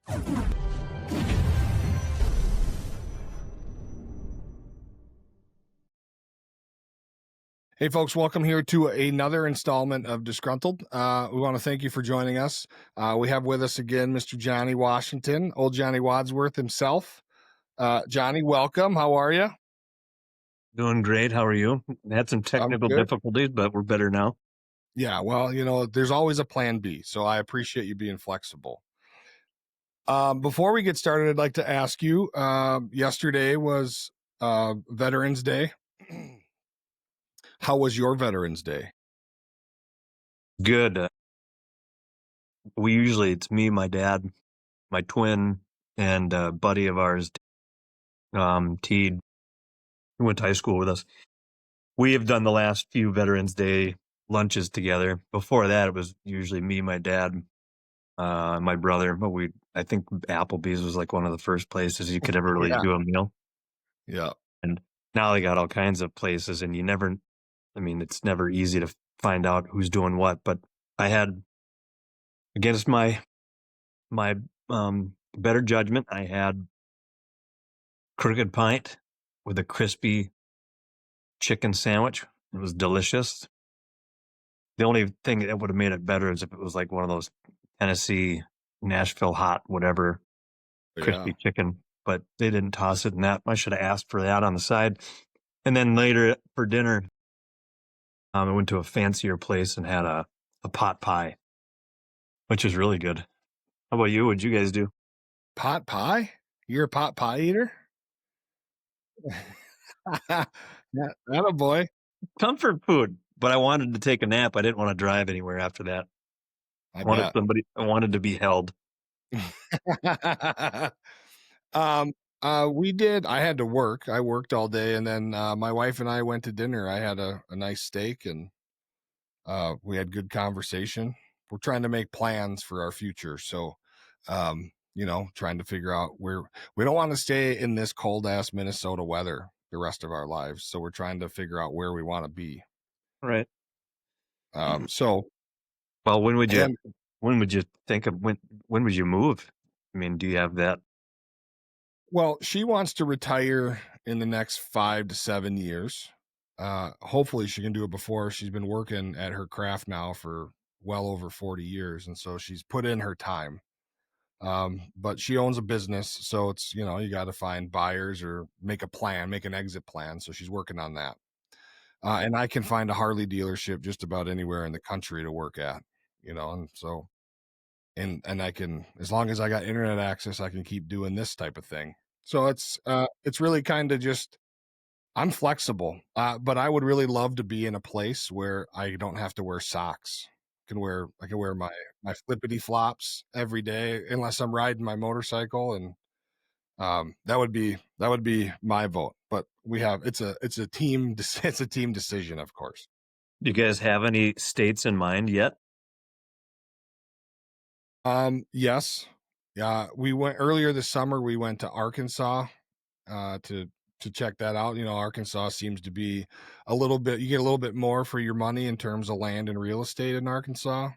Hey, folks, welcome here to another installment of Disgruntled. We want to thank you for joining us. We have with us again Mr. Johnny Washington, old Johnny Wadsworth himself. Johnny, welcome. How are you? Doing great. How are you? Had some technical difficulties, but we're better now. Yeah, well, you know, there's always a plan B, so I appreciate you being flexible. Before we get started, I'd like to ask you, yesterday was Veterans Day. How was your Veterans Day? Good. It's me, my dad, my twin, and a buddy of ours, Teed, who went to high school with us. We have done the last few Veterans Day lunches together. Before that, it was usually me, my dad, my brother. But I think Applebee's was like one of the first places you could ever really do a meal. Yeah. And now they got all kinds of places, and it's never easy to find out who's doing what. But I had, against my better judgment, I had crooked pint with a crispy chicken sandwich. It was delicious. The only thing that would have made it better is if it was like one of those Tennessee, Nashville hot, whatever, crispy chicken. But they didn't toss it in that. I should have asked for that on the side. And then later for dinner, I went to a fancier place and had a pot pie, which is really good. How about you? What'd you guys do? Pot pie? You're a pot pie eater? Yeah, atta boy. Comfort food. But I wanted to take a nap. I didn't want to drive anywhere after that. I wanted to be held. We did. I had to work. I worked all day, and then my wife and I went to dinner. I had a nice steak, and we had good conversation. We're trying to make plans for our future, so you know, trying to figure out where we don't want to stay in this cold ass Minnesota weather the rest of our lives. So we're trying to figure out where we want to be. Right. So, well, when would you think of when would you move? I mean, do you have that? Well, she wants to retire in the next 5 to 7 years. Hopefully she can do it before. She's been working at her craft now for well over 40 years. And so she's put in her time. But she owns a business. So it's, you know, you got to find buyers or make an exit plan. So she's working on that. And I can find a Harley dealership just about anywhere in the country to work at, you know, and so, and I can, as long as I got internet access, I can keep doing this type of thing. So it's really kind of just, I'm flexible, but I would really love to be in a place where I don't have to wear socks. I can wear my flippity flops every day, unless I'm riding my motorcycle, and that would be my vote. But it's a team decision, of course. Do you guys have any states in mind yet? Yes. Yeah, we went earlier this summer. We went to Arkansas to check that out. You know, Arkansas seems to be you get a little bit more for your money in terms of land and real estate in Arkansas.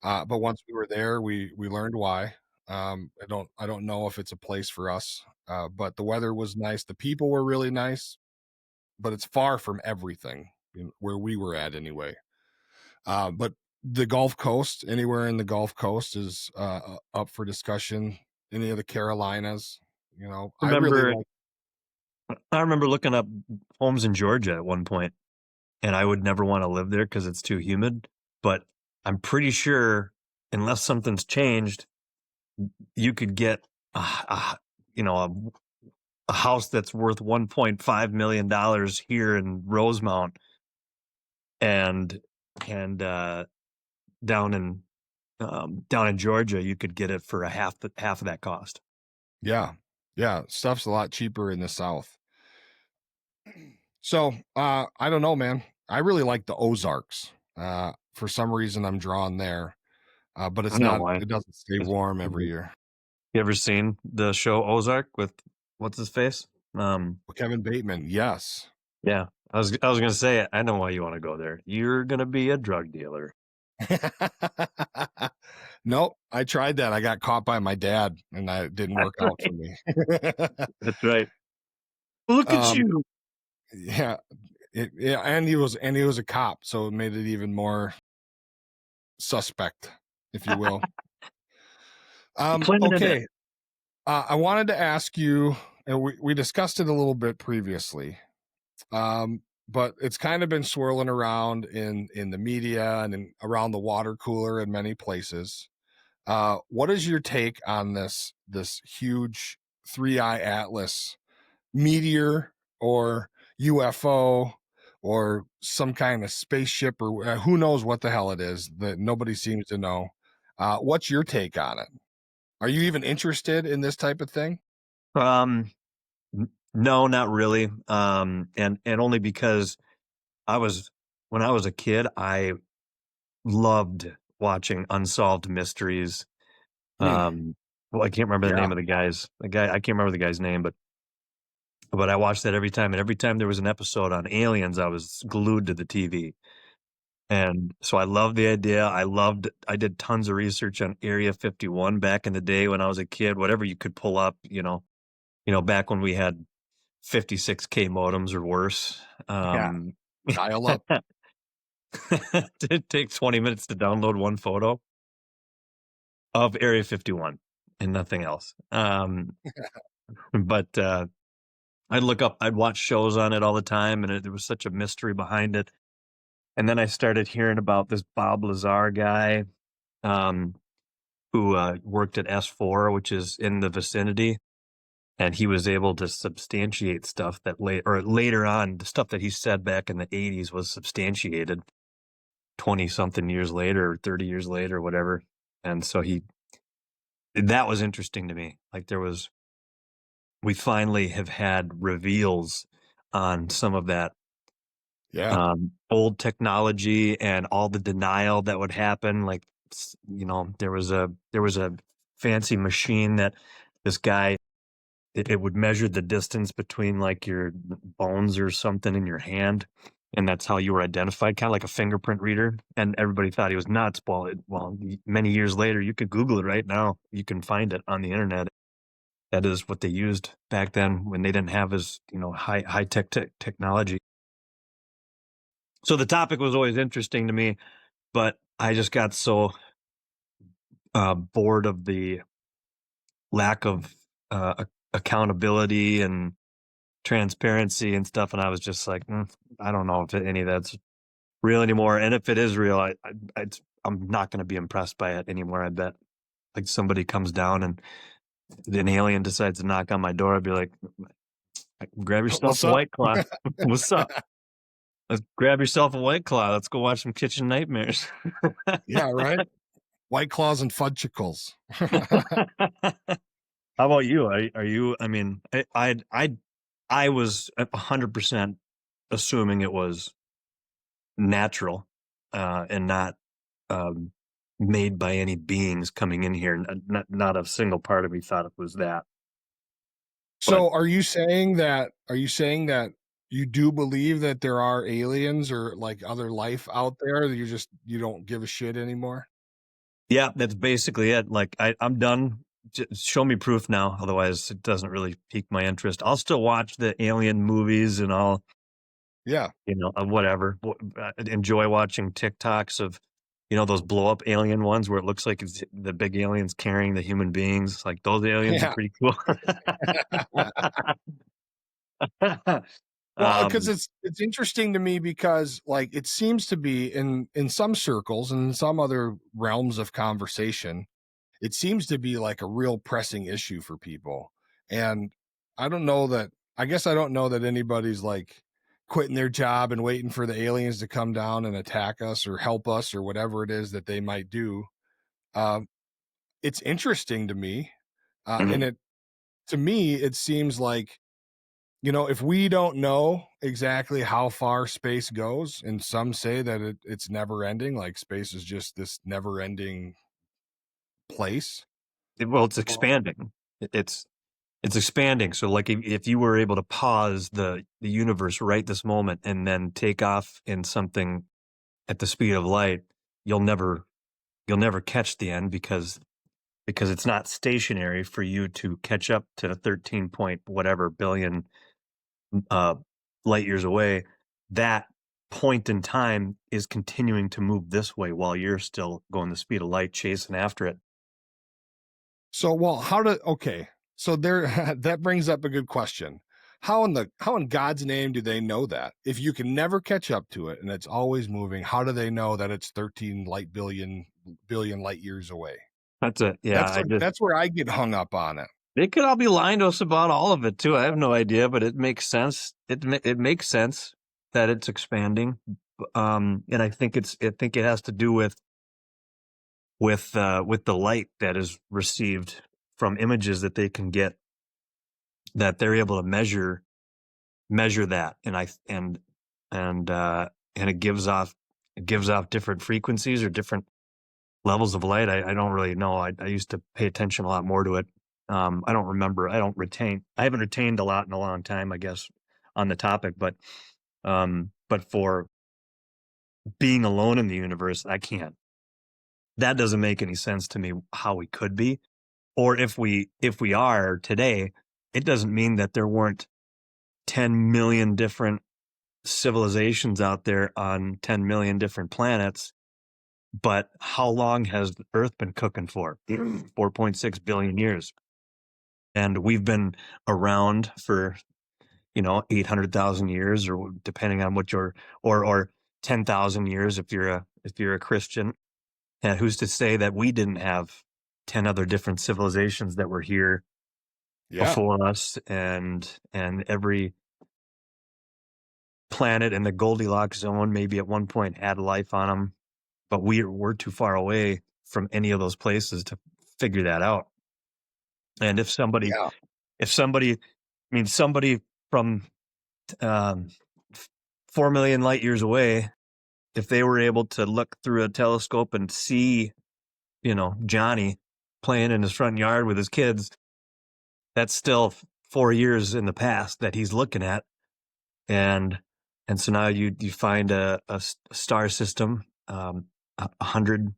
But once we were there, we learned why. I don't know if it's a place for us. But the weather was nice. The people were really nice, but it's far from everything where we were at anyway. But the Gulf Coast, anywhere in the Gulf Coast is up for discussion. Any of the Carolinas, you know, I remember looking up homes in Georgia at one point, and I would never want to live there because it's too humid. But I'm pretty sure, unless something's changed, you could get a house that's worth $1.5 million here in Rosemount, and down in Georgia, you could get it for half of that cost. Yeah. Stuff's a lot cheaper in the South. So I don't know, man. I really like the Ozarks. For some reason, I'm drawn there, but it's not. Why. It doesn't stay warm every year. You ever seen the show Ozark with what's his face? Kevin Bateman. Yes. Yeah, I was gonna say, I know why you want to go there. You're gonna be a drug dealer. Nope, I tried that. I got caught by my dad, and it didn't That's work out for right. me. That's right. Look at um, you. yeah, yeah, and he was a cop, so it made it even more suspect, if you will. Claiming it in. Okay, I wanted to ask you, and we discussed it a little bit previously, but it's kind of been swirling around in the media and around the water cooler in many places. What is your take on this huge three-eye Atlas meteor or UFO or some kind of spaceship or who knows what the hell it is that nobody seems to know? What's your take on it? Are you even interested in this type of thing? Um, no, not really. And only because I was when I was a kid, I loved watching unsolved mysteries. Hmm. Well, I can't remember the Yeah. name of the guy. I can't remember the guy's name, but I watched that every time. And every time there was an episode on aliens, I was glued to the TV. And so I loved the idea. I did tons of research on Area 51 back in the day when I was a kid, whatever you could pull up, back when we had 56K modems or worse. Yeah. Dial up. It takes 20 minutes to download one photo of Area 51 and nothing else. But I'd watch shows on it all the time, and there was such a mystery behind it. And then I started hearing about this Bob Lazar guy, um, who worked at S4, which is in the vicinity, and he was able to substantiate stuff that later on, the stuff that he said back in the 80s was substantiated 20 something years later, or 30 years later, whatever. And so that was interesting to me. Like we finally have had reveals on some of that Yeah. old technology and all the denial that would happen. Like, there was a fancy machine that this guy, it would measure the distance between like your bones or something in your hand. And that's how you were identified, kind of like a fingerprint reader. And everybody thought he was nuts. Many years later, you could Google it right now. You can find it on the internet. That is what they used back then when they didn't have as, high tech technology. So the topic was always interesting to me, but I just got so bored of the lack of accountability and transparency and stuff, and I was just like, I don't know if any of that's real anymore. And if it is real, I'm not going to be impressed by it anymore. I bet. Like somebody comes down and an alien decides to knock on my door, I'd be like, grab yourself What's a up? white claw. What's up? Let's grab yourself a white claw. Let's go watch some kitchen nightmares. Yeah, right. White claws and fudgicles. How about you? Are you? I mean, I was 100% assuming it was natural, and not um, made by any beings coming in here. Not a single part of me thought it was that. But So are you saying that you do believe that there are aliens or like other life out there that you don't give a shit anymore? yeah, that's basically it. Like I'm done. Show me proof now, otherwise it doesn't really pique my interest. I'll still watch the alien movies, and I'll Yeah. whatever. Enjoy watching TikToks of, those blow up alien ones where it looks like it's the big aliens carrying the human beings. Like those aliens are Yeah. pretty cool. Well, because um, it's interesting to me because like it seems to be in some circles and in some other realms of conversation, it seems to be like a real pressing issue for people. And I don't know that I guess I don't know that anybody's like quitting their job and waiting for the aliens to come down and attack us or help us or whatever it is that they might do. Um, it's interesting to me. And it to me, it seems like if we don't know exactly how far space goes, and some say that it's never ending, like space is just this never ending place. well, it's expanding. It's expanding. So, like, if you were able to pause the universe right this moment and then take off in something at the speed of light, you'll never catch the end because it's not stationary for you to catch up to 13 point whatever billion uh, light years away. That point in time is continuing to move this way while you're still going the speed of light chasing after it. So, well, okay. So there, that brings up a good question. How in God's name do they know that? If you can never catch up to it and it's always moving, how do they know that it's 13 billion light years away? That's it. Yeah, That's where I get hung up on it. they could all be lying to us about all of it too. I have no idea, but it makes sense. It makes sense that it's expanding. And I think it has to do with the light that is received from images that they can get, that they're able to measure that, and it gives off different frequencies or different levels of light. I don't really know. I used to pay attention a lot more to it. I don't remember. I haven't retained a lot in a long time, I guess, on the topic, but for being alone in the universe, I can't. That doesn't make any sense to me how we could be, or if we are today, it doesn't mean that there weren't 10 million different civilizations out there on 10 million different planets. But how long has the Earth been cooking for? 4.6 billion years. And we've been around for, 800,000 years, or depending on what or 10,000 years if you're a Christian. And who's to say that we didn't have 10 other different civilizations that were here before us, and every planet in the Goldilocks zone maybe at one point had life on them, but we're too far away from any of those places to figure that out. And if somebody, I mean, somebody from 4 million light years away, if they were able to look through a telescope and see, Johnny playing in his front yard with his kids, that's still 4 years in the past that he's looking at. And so now you find a star system, 100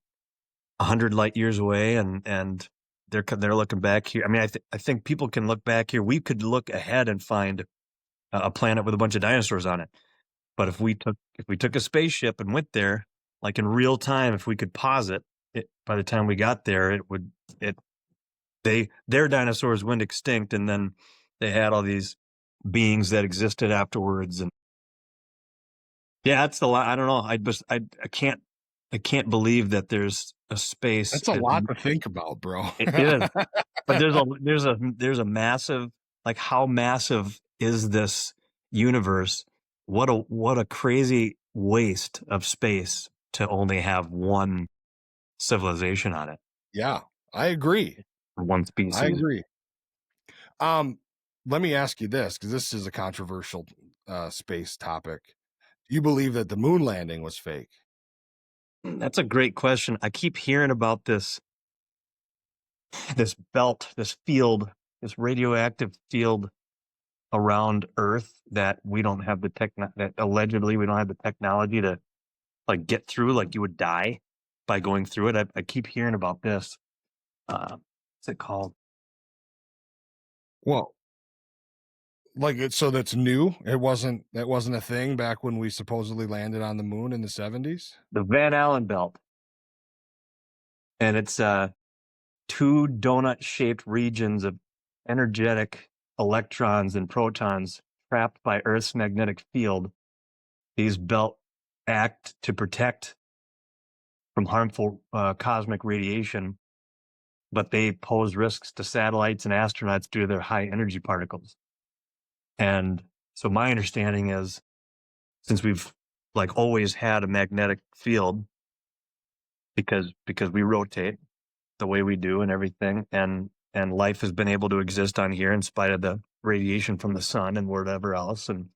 light years away, and they're looking back here. I mean, I think people can look back here. We could look ahead and find a planet with a bunch of dinosaurs on it. But if we took a spaceship and went there, like in real time, if we could pause it, by the time we got there, their dinosaurs went extinct, and then they had all these beings that existed afterwards. And yeah, it's a lot. I don't know. I can't believe that there's a space. That's a lot to think about, bro. It is. But there's a massive, like, how massive is this universe? What a crazy waste of space to only have one civilization on it. Yeah, I agree. One species. I agree. Let me ask you this, because this is a controversial space topic. You believe that the moon landing was fake? That's a great question. I keep hearing about this belt, this field, this radioactive field around Earth that we don't have that allegedly we don't have the technology to, like, get through. Like, you would die by going through it. I keep hearing about this. What's it called? Well, so that's new. That wasn't a thing back when we supposedly landed on the moon in the 70s. The Van Allen belt. And it's 2 donut-shaped regions of energetic electrons and protons trapped by Earth's magnetic field. These belts act to protect from harmful cosmic radiation, but they pose risks to satellites and astronauts due to their high energy particles. And so my understanding is, since we've, like, always had a magnetic field because we rotate the way we do and everything, and life has been able to exist on here in spite of the radiation from the sun and whatever else. And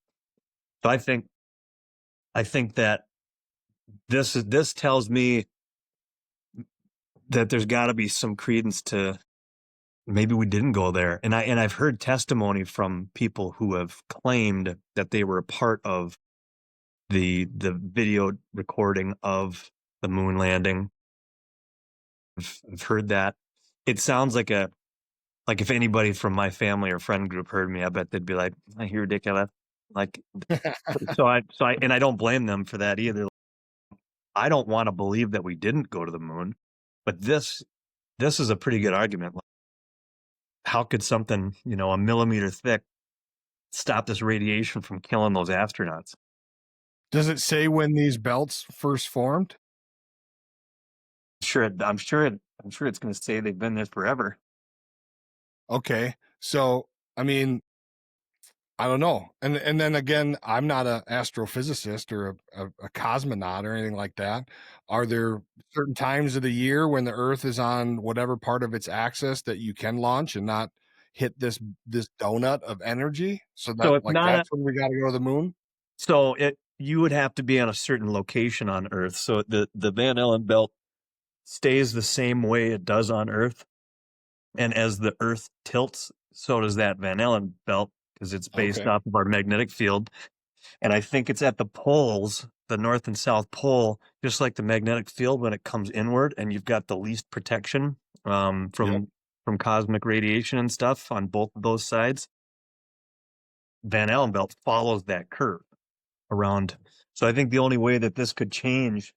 so I think that this tells me that there's got to be some credence to maybe we didn't go there. And I've heard testimony from people who have claimed that they were a part of the video recording of the moon landing. I've heard that. It sounds like if anybody from my family or friend group heard me, I bet they'd be like, "You're ridiculous." Like, and I don't blame them for that either. I don't want to believe that we didn't go to the moon, but this is a pretty good argument. Like, how could something, a millimeter thick stop this radiation from killing those astronauts? Does it say when these belts first formed? I'm sure it's going to say they've been there forever. Okay. So, I mean, I don't know. And then again, I'm not an astrophysicist or a cosmonaut or anything like that. Are there certain times of the year when the Earth is on whatever part of its axis that you can launch and not hit this donut of energy? So So that if like not a, that's when we got to go to the moon. so it you would have to be on a certain location on Earth. So the Van Allen belt stays the same way it does on Earth, and as the Earth tilts, so does that Van Allen belt because it's based Okay. off of our magnetic field. And I think it's at the poles, the North and South Pole, just like the magnetic field when it comes inward, and you've got the least protection Yep. from cosmic radiation and stuff on both of those sides. Van Allen belt follows that curve around. So I think the only way that this could change,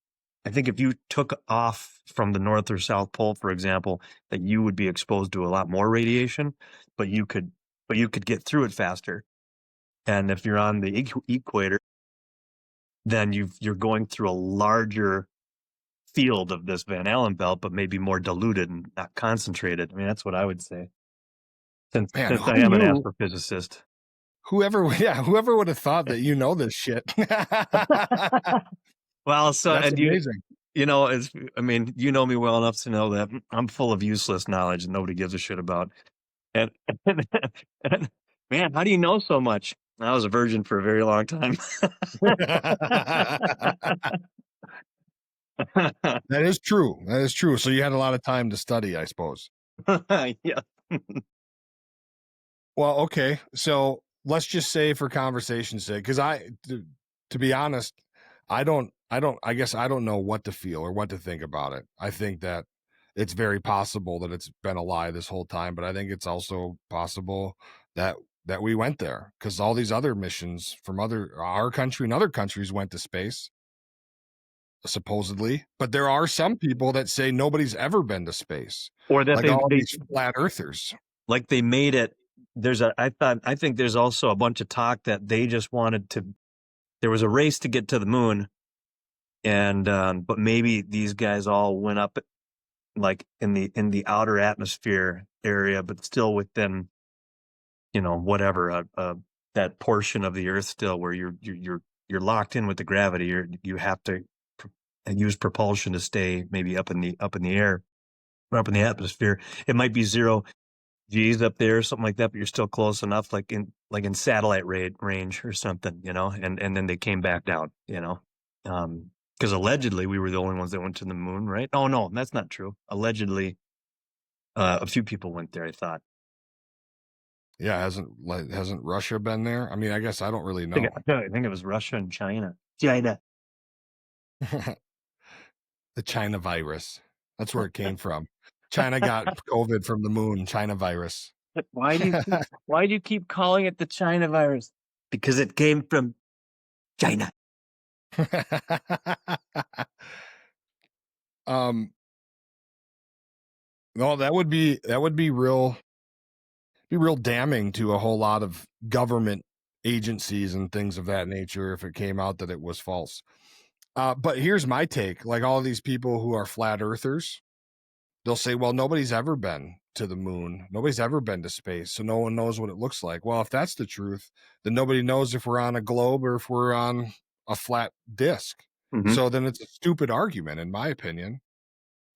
I think if you took off from the North or South Pole, for example, that you would be exposed to a lot more radiation, but you could get through it faster. And if you're on the equator, then you're going through a larger field of this Van Allen belt, but maybe more diluted and not concentrated. I mean, that's what I would say. Since Man, since who I am an knew? astrophysicist. Whoever, yeah, whoever would have thought that you know this shit. Well, so That's and amazing. it's, I mean, you know me well enough to know that I'm full of useless knowledge that nobody gives a shit about. And, and man, how do you know so much? I was a virgin for a very long time. That is true. That is true. So you had a lot of time to study, I suppose. Yeah. Well, okay. So let's just say for conversation's sake, because to be honest, I guess I don't know what to feel or what to think about it. I think that it's very possible that it's been a lie this whole time, but I think it's also possible that we went there because all these other missions from our country and other countries went to space, supposedly. But there are some people that say nobody's ever been to space, Or that like they all they these flat earthers. like they made it. I think there's also a bunch of talk that they just wanted to, there was a race to get to the moon, and but maybe these guys all went up like in the outer atmosphere area, but still within, whatever, that portion of the Earth still where you're locked in with the gravity. You have to use propulsion to stay maybe up in the air, or up in the atmosphere. It might be 0 G's up there or something like that, but you're still close enough, like in satellite range or something, and then they came back down, because allegedly we were the only ones that went to the moon, right? Oh no, that's not true. Allegedly, a few people went there, I thought. Yeah, hasn't Russia been there? I mean, I guess I don't really I think, know. I think it was Russia and China. China. The China virus. That's where it came from. China got COVID from the moon, China virus. Why do you keep calling it the China virus? Because it came from China. um no, that would be real damning to a whole lot of government agencies and things of that nature if it came out that it was false. But here's my take, like all these people who are flat earthers, they'll say, well, nobody's ever been to the moon. Nobody's ever been to space. So no one knows what it looks like. Well, if that's the truth, then nobody knows if we're on a globe or if we're on a flat disc. Hmm. So then it's a stupid argument, in my opinion.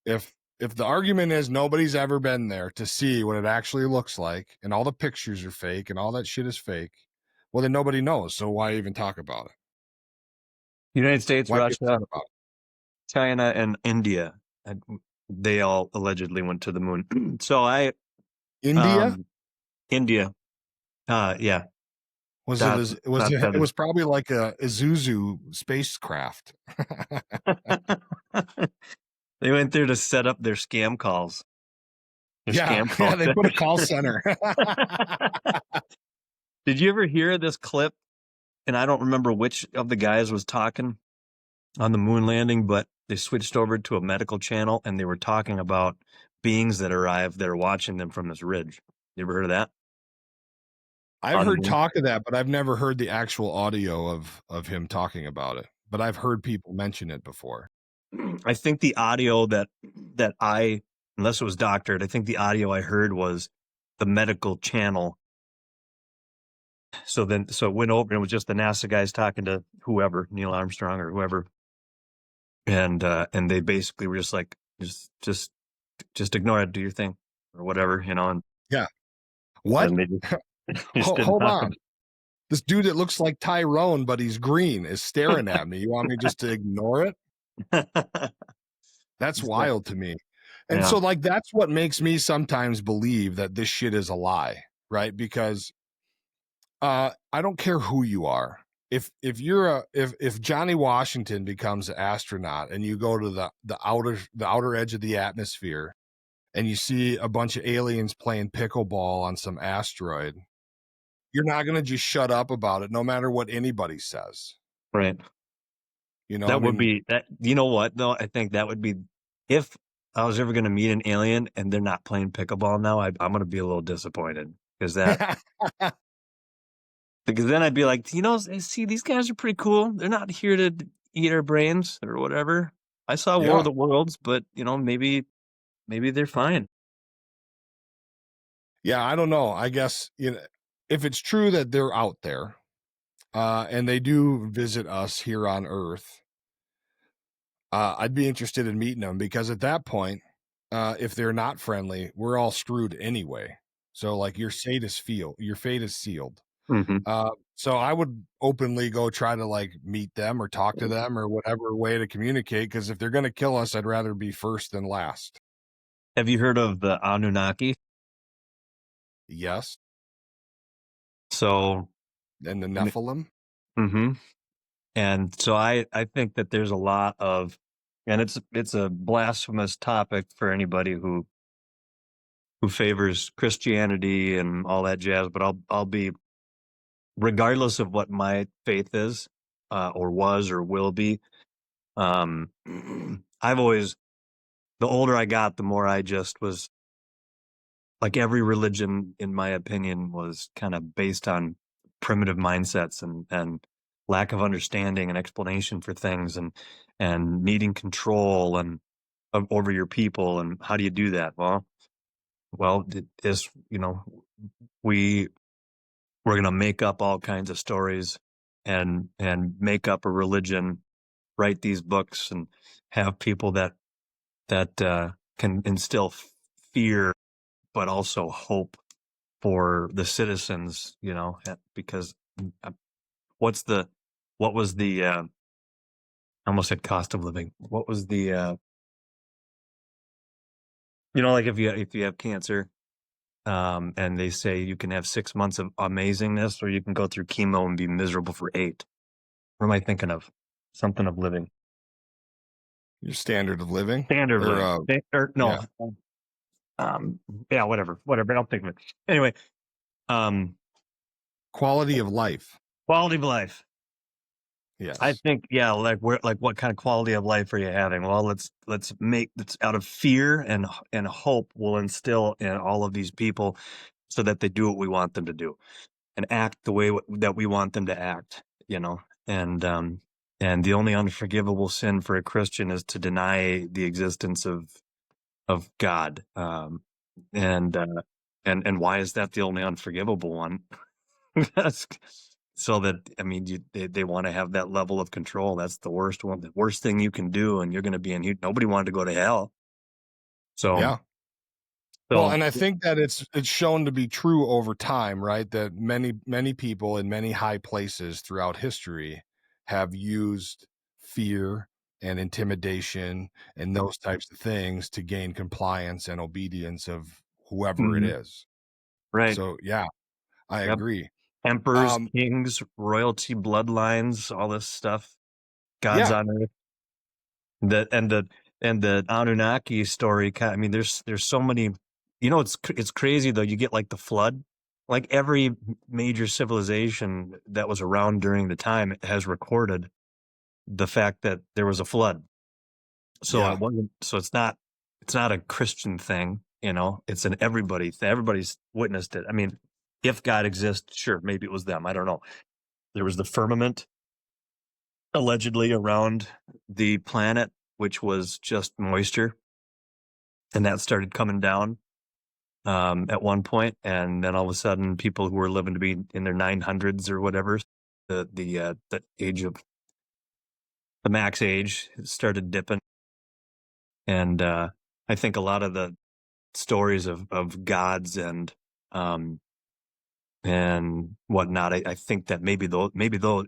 If the argument is nobody's ever been there to see what it actually looks like and all the pictures are fake and all that shit is fake, well, then nobody knows. So why even talk about it? United States, Why even Russia, talk about China, and India. And they all allegedly went to the moon. So it? India? um, India, yeah, Was it That's as was that it that it is was probably like a Isuzu spacecraft. they went there to set up their scam calls, their Yeah, scam call yeah, they put a call centers. center. Did you ever hear this clip? And I don't remember which of the guys was talking on the moon landing, but they switched over to a medical channel and they were talking about beings that arrived that are watching them from this ridge. You ever heard of that? I've On the heard moon? talk of that, but I've never heard the actual audio of him talking about it, but I've heard people mention it before. I think the audio that I, unless it was doctored, I think the audio I heard was the medical channel. So it went over and it was just the NASA guys talking to whoever, Neil Armstrong or whoever. And they basically were just like, just ignore it, do your thing or whatever, and Yeah. What? then they just did Hold nothing. on. This dude that looks like Tyrone, but he's green, is staring at me. You want me just to ignore it? That's So, wild to me. And yeah. so, like, that's what makes me sometimes believe that this shit is a lie, right? Because I don't care who you are. If Johnny Washington becomes an astronaut and you go to the outer edge of the atmosphere and you see a bunch of aliens playing pickleball on some asteroid, you're not going to just shut up about it, no matter what anybody says. Right. I That would mean, be that. You know what, though? I think that would be if I was ever going to meet an alien and they're not playing pickleball now, I'm going to be a little disappointed because then I'd be like, see, these guys are pretty cool. They're not here to eat our brains or whatever. I saw War of yeah, the Worlds, but maybe they're fine. yeah, I don't know. I guess if it's true that they're out there, and they do visit us here on Earth, I'd be interested in meeting them because at that point, if they're not friendly, we're all screwed anyway. So like your fate is sealed. Hmm. So I would openly go try to like meet them or talk to them or whatever way to communicate. Because if they're going to kill us, I'd rather be first than last. Have you heard of the Anunnaki? Yes, So, and the I mean, Nephilim. hmm and so I think that there's a lot of, and it's a blasphemous topic for anybody who favors Christianity and all that jazz. But I'll be, regardless of what my faith is, or was or will be. Um, I've always, the older I got, the more I just was like, every religion, in my opinion, was kind of based on primitive mindsets and lack of understanding and explanation for things and needing control and over your people. And how do you do that? Well, it is, we're going to make up all kinds of stories and make up a religion, write these books, and have people that can instill fear, but also hope for the citizens. Because uh, what's the what was the I almost said cost of living. What was the like if you have cancer, and they say you can have 6 months of amazingness, or you can go through chemo and be miserable for 8. What am I thinking of? Something of living. Your standard of living, Standard of or living. Or yeah, no. Yeah, whatever. I don't think of it. Anyway, um, quality of life. quality of life. I Yes. think, yeah, like what kind of quality of life are you having? Well, let's make that's out of fear and hope will instill in all of these people so that they do what we want them to do and act the way that we want them to act, and the only unforgivable sin for a Christian is to deny the existence of God. And and why is that the only unforgivable one? That's so that, I mean, they want to have that level of control. That's the worst one, the worst thing you can do, and you're going to be in here. Nobody wanted to go to hell. So, Yeah. Well, so and I think that it's shown to be true over time, right? That many people in many high places throughout history have used fear and intimidation and those types of things to gain compliance and obedience of whoever it Mhm. is. Right. So, yeah, I Yep. agree. Emperors, Um, kings, royalty, bloodlines, all this stuff. Gods yeah, on earth. The and the Anunnaki story. I mean, there's so many. You know, it's crazy though. You get like the flood. Like every major civilization that was around during the time has recorded the fact that there was a flood. So yeah. it wasn't. So it's not a Christian thing. You know, it's an everybody. Everybody's witnessed it. I mean, if God exists, sure, maybe it was them. I don't know. There was the firmament allegedly around the planet, which was just moisture, and that started coming down at one point, and then all of a sudden, people who were living to be in their 900s or whatever, the age of the max age started dipping, and I think a lot of the stories of gods um, and whatnot. I think that maybe though,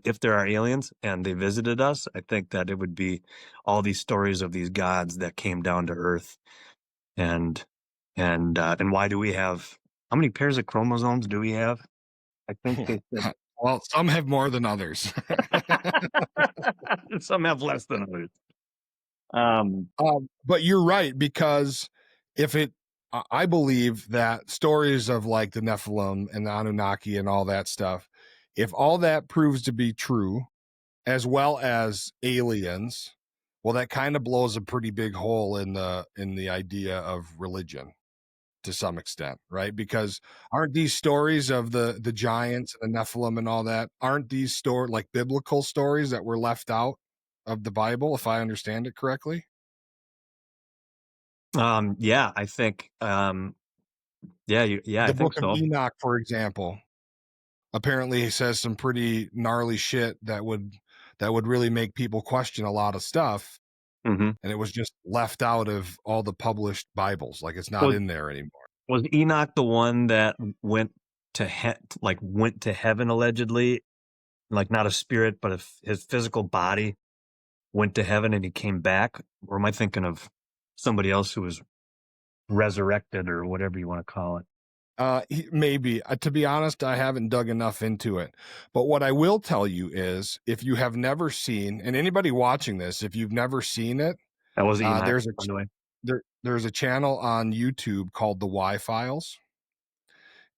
if there are aliens and they visited us, I think that it would be all these stories of these gods that came down to Earth, and and why do we have how many pairs of chromosomes do we have? I think they said Well, some have more than others. some have less than others. Um, But you're right, because if it, I believe that stories of like the Nephilim and the Anunnaki and all that stuff, if all that proves to be true, as well as aliens, well, that kind of blows a pretty big hole in the idea of religion to some extent, right? Because aren't these stories of the giants and the Nephilim and all that, aren't these like biblical stories that were left out of the Bible, if I understand it correctly? yeah, I think, yeah, yeah, I The think book of so. Enoch, for example, apparently says some pretty gnarly shit that would really make people question a lot of stuff, Hmm. and it was just left out of all the published Bibles, like it's not Was in there anymore. was Enoch the one that went went to heaven allegedly, like not a spirit, but his physical body went to heaven and he came back? Or am I thinking of somebody else who was resurrected or whatever you want to call it? Maybe. To be honest, I haven't dug enough into it. But what I will tell you is, if you have never seen, and anybody watching this, if you've never seen it, That was Enoch, there's a by the way. there's a channel on YouTube called the Y Files,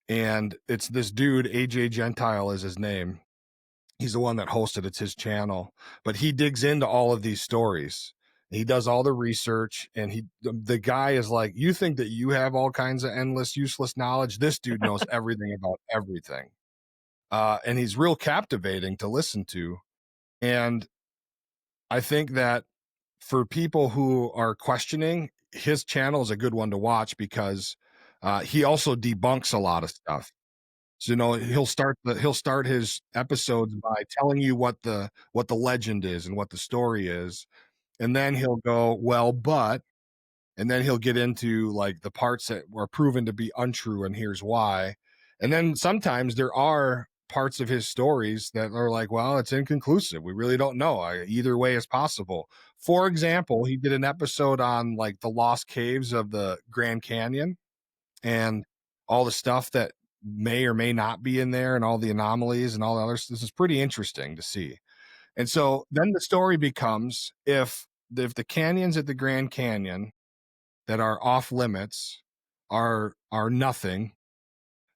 and it's this dude, AJ Gentile is his name. He's the one that hosted. It's his channel, but he digs into all of these stories. He does all the research, and the guy is like, you think that you have all kinds of endless, useless knowledge. This dude knows everything about everything. And he's real captivating to listen to. And I think that for people who are questioning, his channel is a good one to watch, because he also debunks a lot of stuff. So, he'll start his episodes by telling you what the legend is and what the story is, and then he'll go, well, but, and then he'll get into like the parts that were proven to be untrue, and here's why. And then sometimes there are parts of his stories that are like, well, it's inconclusive. We really don't know. Either way is possible. For example, he did an episode on like the lost caves of the Grand Canyon and all the stuff that may or may not be in there and all the anomalies and all the others. This is pretty interesting to see. And so then the story becomes, if the canyons at the Grand Canyon that are off limits are nothing,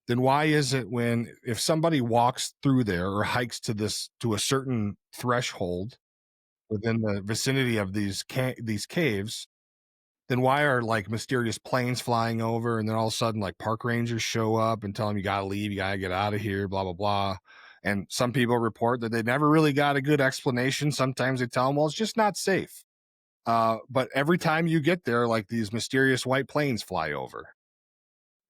then why is it when, if somebody walks through there or hikes to a certain threshold within the vicinity of these caves, then why are like mysterious planes flying over, and then all of a sudden like park rangers show up and tell them, you got to leave, you got to get out of here, blah blah blah. And some people report that they never really got a good explanation. Sometimes they tell them, well, it's just not safe. But every time you get there, like these mysterious white planes fly over,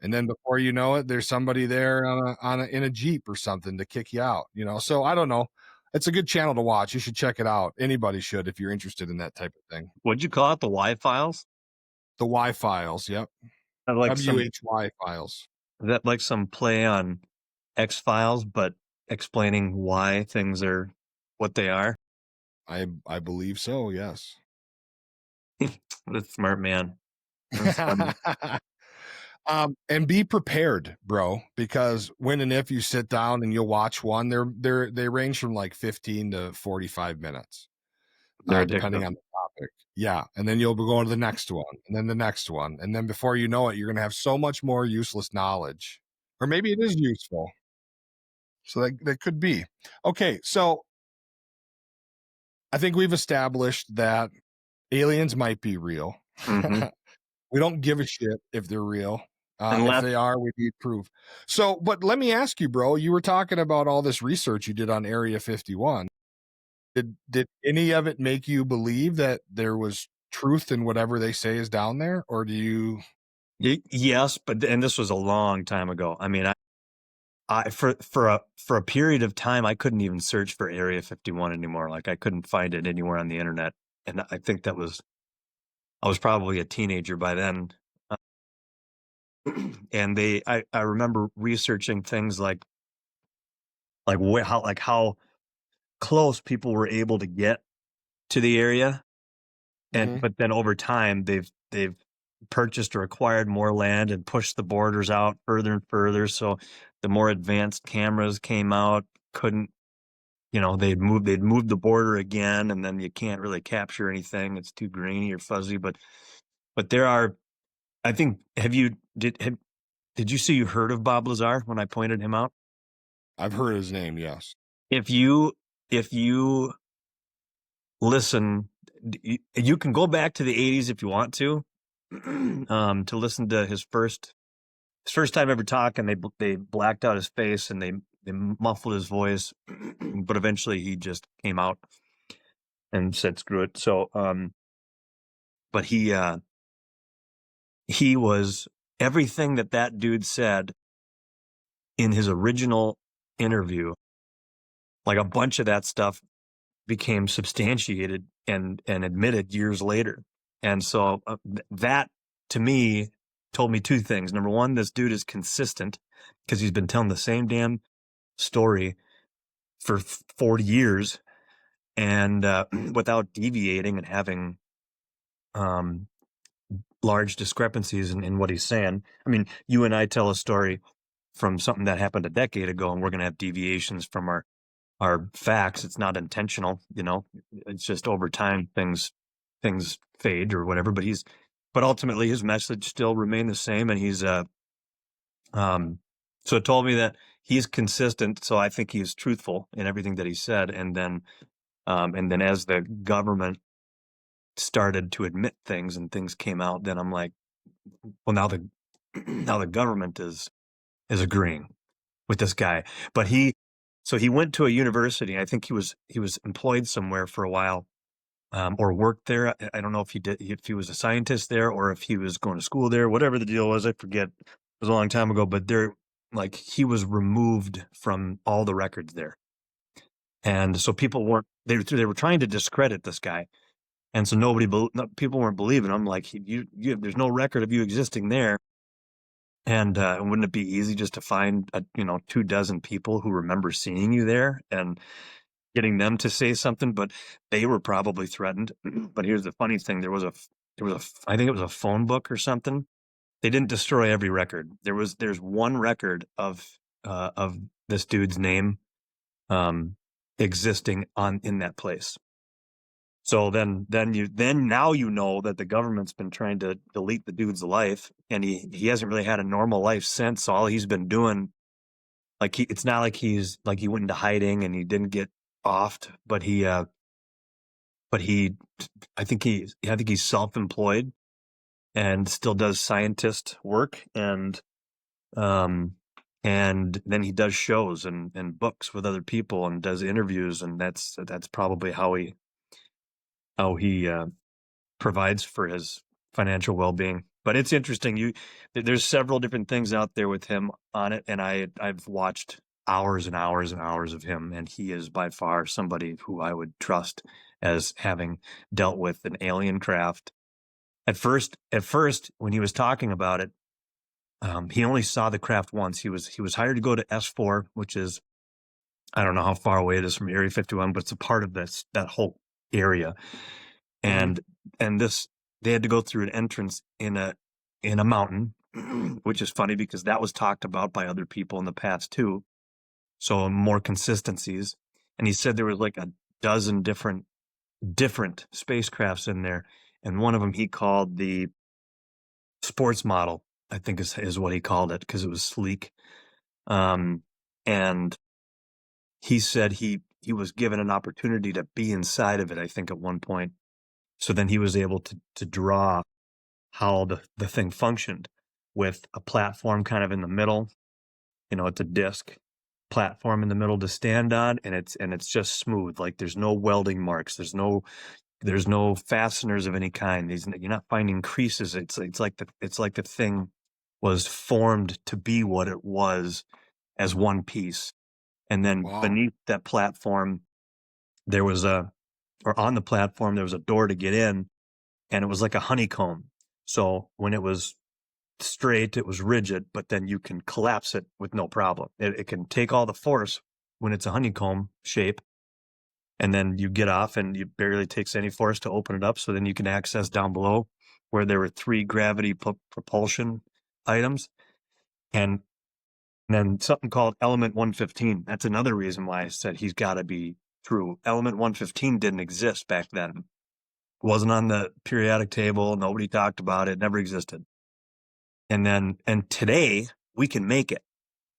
and then before you know it, there's somebody there in a Jeep or something to kick you out. So I don't know. It's a good channel to watch. You should check it out. Anybody should, if you're interested in that type of thing. What'd you call it? The Y files? The Y Files. Yep. Like some WHY Files. that like some play on X Files, but explaining why things are what they are. I believe so. Yes. What a smart man. That's funny. And be prepared, bro, because when and if you sit down and you'll watch one, they range from like 15 to 45 minutes, They're depending addictive. on the topic. Yeah, and then you'll be going to the next one, and then the next one, and then before you know it, you're gonna have so much more useless knowledge, or maybe it is useful. So that could be okay. So I think we've established that aliens might be real. Mm-hmm. We don't give a shit if they're real. If Unless they are, we need proof. So, but let me ask you, bro, you were talking about all this research you did on Area 51. Did any of it make you believe that there was truth in whatever they say is down there? Or do you yes, but and this was a long time ago. I mean, I for a period of time, I couldn't even search for Area 51 anymore. Like I couldn't find it anywhere on the internet, and I think I was probably a teenager by then. Uh, and I remember researching things like how close people were able to get to the area, and Mhm. but then over time they've purchased or acquired more land and pushed the borders out further and further. So the more advanced cameras came out, couldn't they'd moved the border again, and then you can't really capture anything. It's too grainy or fuzzy. But there are, I think, did you see you heard of Bob Lazar when I pointed him out? I've heard his name, yes. If you listen, you can go back to the 80s if you want to, to listen to his first time ever talking. They blacked out his face and they muffled his voice, but eventually he just came out and said screw it. So but he was everything that dude said in his original interview, like a bunch of that stuff became substantiated and admitted years later. And so that to me told me two things. Number one, this dude is consistent because he's been telling the same damn story for 40 years and without deviating and having um, large discrepancies in what he's saying. I mean, you and I tell a story from something that happened a decade ago, and we're going to have deviations from our facts. It's not intentional, it's just over time things fade or whatever. But ultimately his message still remained the same, and he's so it told me that he's consistent. So I think he's truthful in everything that he said, and then as the government started to admit things and things came out, then I'm like, well, now the now the government is agreeing with this guy. But he went to a university. I think he was employed somewhere for a while, or worked there. I don't know if he was a scientist there or if he was going to school there. Whatever the deal was, I forget. It was a long time ago. But like he was removed from all the records there, and so people weren't. They were trying to discredit this guy, and so people weren't believing him. Like there's no record of you existing there. And wouldn't it be easy just to find 24 people who remember seeing you there and getting them to say something? But they were probably threatened. But here's the funny thing: I think it was a phone book or something. They didn't destroy every record. There's one record of this dude's name um, existing in that place. So then now you know that the government's been trying to delete the dude's life, and he hasn't really had a normal life since. All he's been doing, it's not like he went into hiding and he didn't get offed, but he I think he's self-employed and still does scientist work, um and then he does shows and books with other people and does interviews, and that's probably how he provides for his financial well-being. But it's interesting. There's several different things out there with him on it, and I've watched hours and hours and hours of him, and he is by far somebody who I would trust as having dealt with an alien craft. At first, when he was talking about it, he only saw the craft once. He was hired to go to S4, which is, I don't know how far away it is from Area 51, but it's a part of that whole area. Mhm. And this they had to go through an entrance in a mountain, which is funny because that was talked about by other people in the past too. So more consistencies. And he said there was like a dozen different spacecrafts in there. And one of them he called the sports model, I think is what he called it, because it was sleek. And he said he was given an opportunity to be inside of it, I think, at one point. So then he was able to draw how the thing functioned with a platform kind of in the middle. It's a disc platform in the middle to stand on, and it's just smooth. Like there's no welding marks. There's no fasteners of any kind. You're not finding creases. It's like the thing was formed to be what it was as one piece. And then Wow. beneath that platform, on the platform, there was a door to get in, and it was like a honeycomb. So when it was straight, it was rigid, but then you can collapse it with no problem. It can take all the force when it's a honeycomb shape, and then you get off and it barely takes any force to open it up. So then you can access down below where there were 3 gravity propulsion items. And then something called element 115. That's another reason why I said he's got to be true. Element 115 didn't exist back then. It wasn't on the periodic table. Nobody talked about it. Never existed. And today we can make it,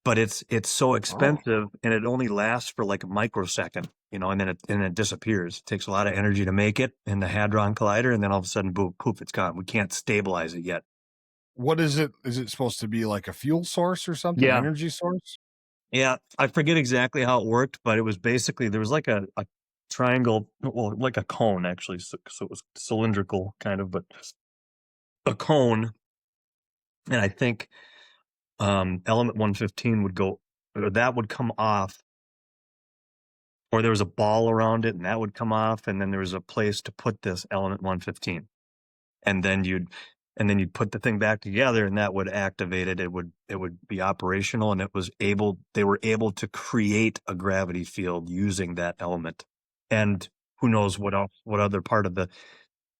but it's so expensive, and it only lasts for like a microsecond, and then it disappears. It takes a lot of energy to make it in the Hadron Collider, and then all of a sudden, boom, poof, it's gone. We can't stabilize it yet. What is it? Is it supposed to be like a fuel source or something? Yeah. Energy source? Yeah, I forget exactly how it worked, but it was basically there was like a triangle, well, like a cone actually, so it was cylindrical kind of, but a cone, and I think element 115 would go, or that would come off, or there was a ball around it and that would come off, and then there was a place to put this element 115, and then you'd put the thing back together, and that would activate it. It would be operational, and they were able to create a gravity field using that element. And who knows what else, what other part of the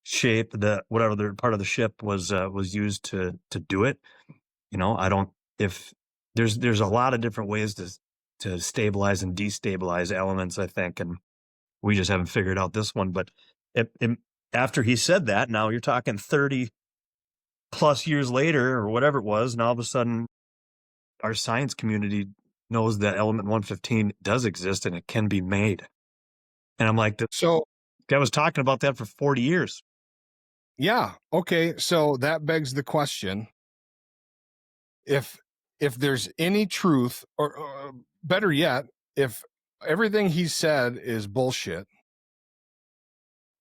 shape, whatever other part of the ship was used to do it. I don't, if there's a lot of different ways to stabilize and destabilize elements, I think, and we just haven't figured out this one. But after he said that, now you're talking 30 plus years later or whatever it was, and all of a sudden our science community knows that element 115 does exist and it can be made. And I'm like, So, guy was talking about that for 40 years. yeah. Okay. So that begs the question, if there's any truth, or better yet, if everything he said is bullshit,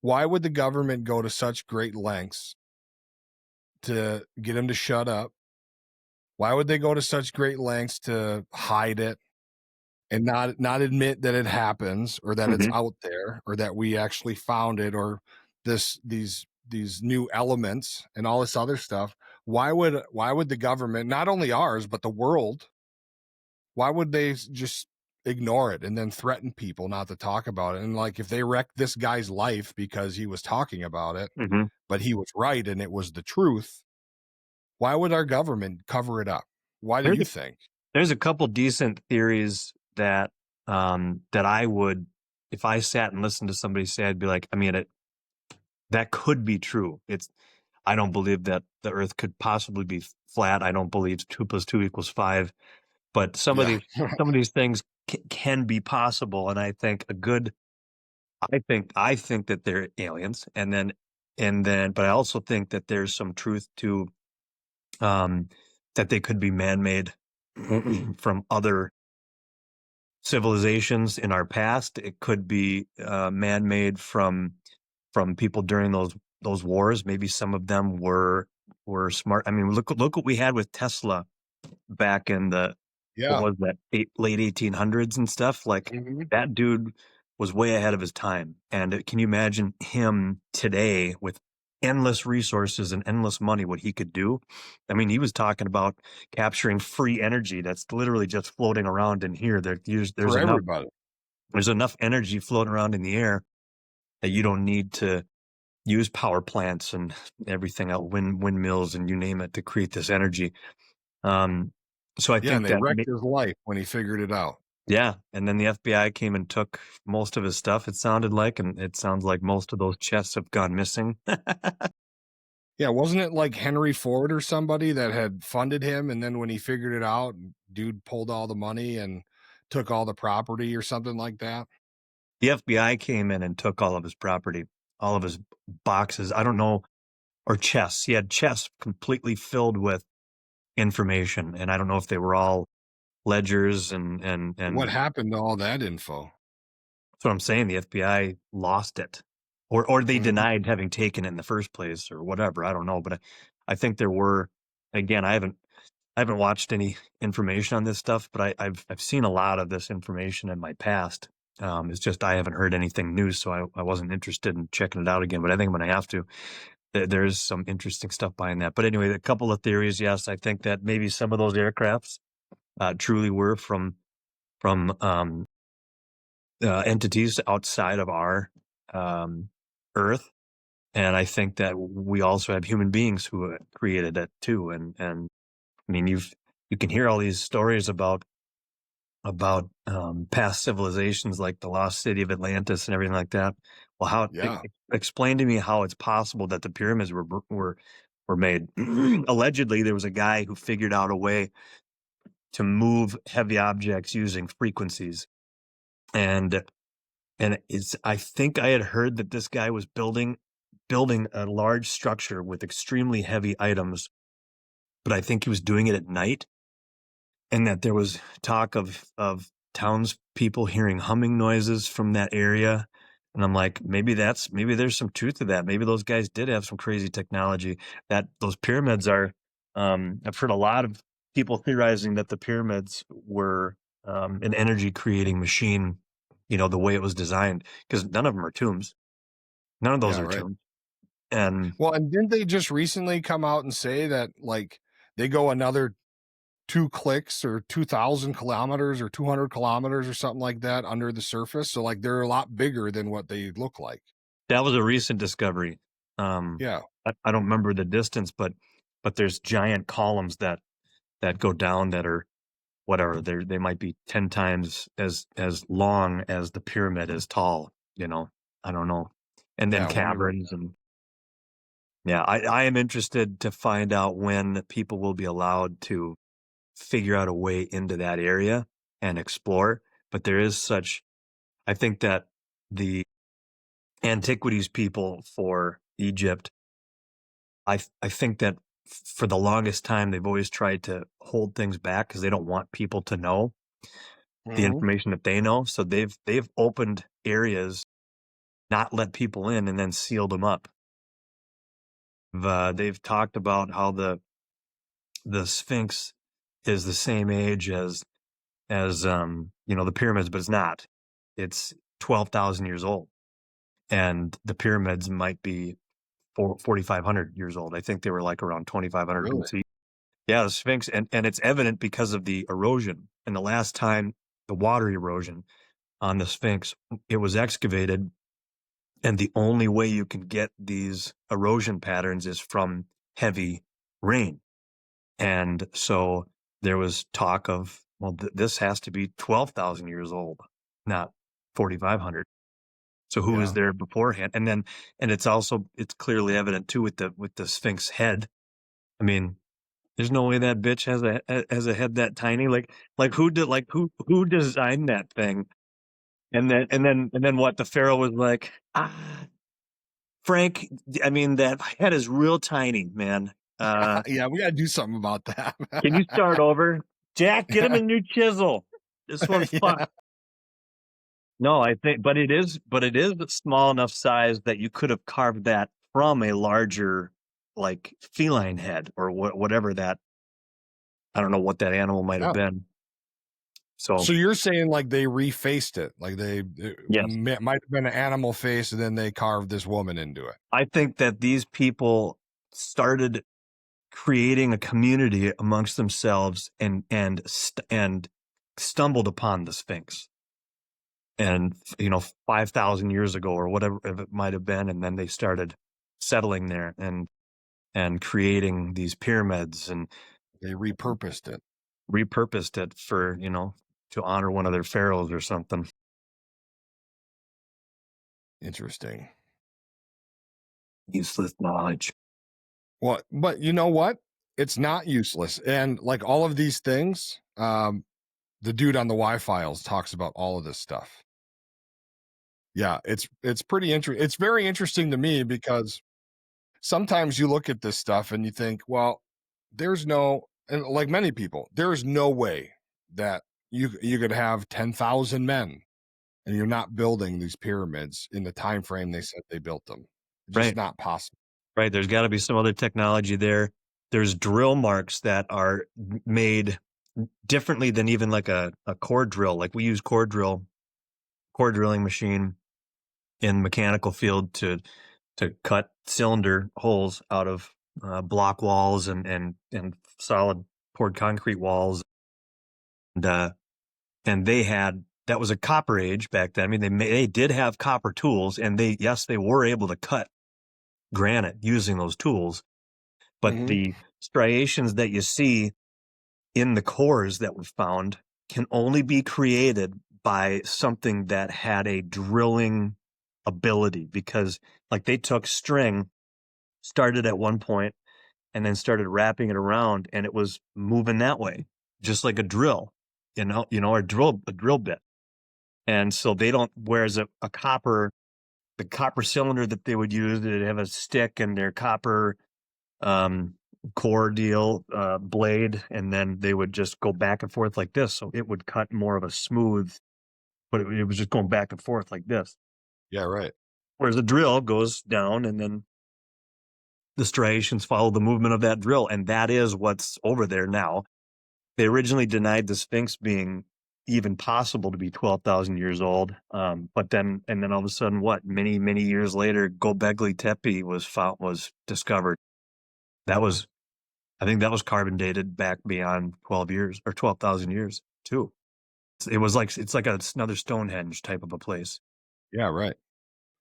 why would the government go to such great lengths to get him to shut up? Why would they go to such great lengths to hide it and not admit that it happens, or that it's out there, or that we actually found it, or these new elements and all this other stuff? Why would the government, not only ours but the world, why would they just ignore it and then threaten people not to talk about it? And like, if they wrecked this guy's life because he was talking about it, but he was right and it was the truth, why would our government cover it up? Why do you think? There's a couple decent theories that I would, if I sat and listened to somebody say, I'd be like, I mean, that could be true. I don't believe that the Earth could possibly be flat. I don't believe 2 + 2 = 5. But some of these things can be possible, and I think I think that they're aliens, and then, but I also think that there's some truth to that they could be man-made from other civilizations in our past. It could be man-made from people during those wars. Maybe some of them were smart. I mean, look what we had with Tesla back in the what was that, late 1800s and stuff. Like that dude was way ahead of his time. And can you imagine him today with endless resources and endless money, what he could do? I mean, he was talking about capturing free energy that's literally just floating around in here. There's For everybody. enough energy floating around in the air that you don't need to use power plants and everything else, windmills and you name it, to create this energy. So I Yeah, and think they that, wrecked his life when he figured it out. yeah. And then the FBI came and took most of his stuff, it sounded like, and it sounds like most of those chests have gone missing. Yeah, wasn't it like Henry Ford or somebody that had funded him, and then when he figured it out, dude pulled all the money and took all the property or something like that? The FBI came in and took all of his property, all of his boxes. I don't know, or chests. He had chests completely filled with information, and I don't know if they were all ledgers What and happened to all that info? that's what I'm saying. The FBI lost it, or they Mhm. denied having taken it in the first place, or whatever. I don't know, but I think there were. Again, I haven't watched any information on this stuff, but I've seen a lot of this information in my past. It's just I haven't heard anything new, so I wasn't interested in checking it out again. But I think I'm going to have to. There's some interesting stuff behind that. But anyway, a couple of theories. Yes, I think that maybe some of those aircrafts truly were from entities outside of our Earth, and I think that we also have human beings who created it too. And I mean, you can hear all these stories about past civilizations like the lost city of Atlantis and everything like that. Well, Yeah. explain to me how it's possible that the pyramids were made. Allegedly, there was a guy who figured out a way to move heavy objects using frequencies, and it's I think I had heard that this guy was building a large structure with extremely heavy items, but I think he was doing it at night, and that there was talk of townspeople hearing humming noises from that area. And I'm like, maybe there's some truth to that. Maybe those guys did have some crazy technology. That those pyramids are. I've heard a lot of people theorizing that the pyramids were an energy creating machine. The way it was designed, because none of them are tombs. None of those Yeah, are right. tombs. And Well, and didn't they just recently come out and say that, like, they go another 2 clicks or 2,000 kilometers or 200 kilometers or something like that under the surface? So, like, they're a lot bigger than what they look like. that was a recent discovery. Um, Yeah. I don't remember the distance, but there's giant columns that go down that are whatever. They might be 10 times as long as the pyramid is tall. I don't know. And then Yeah, I wonder what. caverns and yeah, I am interested to find out when people will be allowed to figure out a way into that area and explore. But there is such, I think that the antiquities people for Egypt, I think that for the longest time they've always tried to hold things back because they don't want people to know the Mhm. information that they know. So they've opened areas, not let people in, and then sealed them up. They've talked about how the Sphinx is the same age as the pyramids, but it's not. It's 12,000 years old, and the pyramids might be 4,500 years old. I think they were like around 2,500 Really? BC. Yeah, the Sphinx, and it's evident because of the erosion. And the last time the water erosion on the Sphinx, it was excavated, and the only way you can get these erosion patterns is from heavy rain. And so there was talk of, well, this has to be 12,000 years old, not 4,500. So who was Yeah. there beforehand? And it's clearly evident too with the Sphinx head. I mean, there's no way that bitch has a head that tiny. Like who designed that thing? And then what? The pharaoh was like, Frank. I mean, that head is real tiny, man. Yeah, we gotta do something about that. Can you start over? Jack, get him a new chisel. This one's Yeah. fucked. No, I think, but it is a small enough size that you could have carved that from a larger, like feline head or whatever that. I don't know what that animal might have Yeah. been. So So you're saying, like, they refaced it, like, it yes, might have been an animal face, and then they carved this woman into it. I think that these people started creating a community amongst themselves and stumbled upon the Sphinx. And 5,000 years ago or whatever it might have been, and then they started settling there and creating these pyramids and They repurposed it. repurposed it for, to honor one of their pharaohs or something. Interesting. Useless knowledge. Well, but you know what? It's not useless. And like all of these things, the dude on the Y-Files talks about all of this stuff. Yeah, it's pretty interesting. It's very interesting to me because sometimes you look at this stuff and you think, well, there's no, and like many people, there is no way that you could have 10,000 men and you're not building these pyramids in the time frame they said they built them. It's just Right. not possible. Right. There's got to be some other technology there. There's drill marks that are made differently than even like a core drill. Like we use core drilling machine in mechanical field to cut cylinder holes out of block walls and solid poured concrete walls. And they had, that was a copper age back then. I mean, they did have copper tools, and they were able to cut granite using those tools. But Mhm. the striations that you see in the cores that were found can only be created by something that had a drilling ability, because like they took string, started at one point, and then started wrapping it around, and it was moving that way, just like a drill, or a drill bit. And so they don't, whereas the copper cylinder that they would use, they'd have a stick and their copper um, core deal, blade, and then they would just go back and forth like this. So it would cut more of a smooth, but it was just going back and forth like this. Yeah, right. Whereas the drill goes down and then the striations follow the movement of that drill. And that is what's over there now. They originally denied the Sphinx being even possible to be 12,000 years old. But then all of a sudden, many, many years later, Gobekli Tepe was discovered. I think that was carbon dated back beyond 12 years or 12,000 years too. It's like another Stonehenge type of a place. Yeah, right.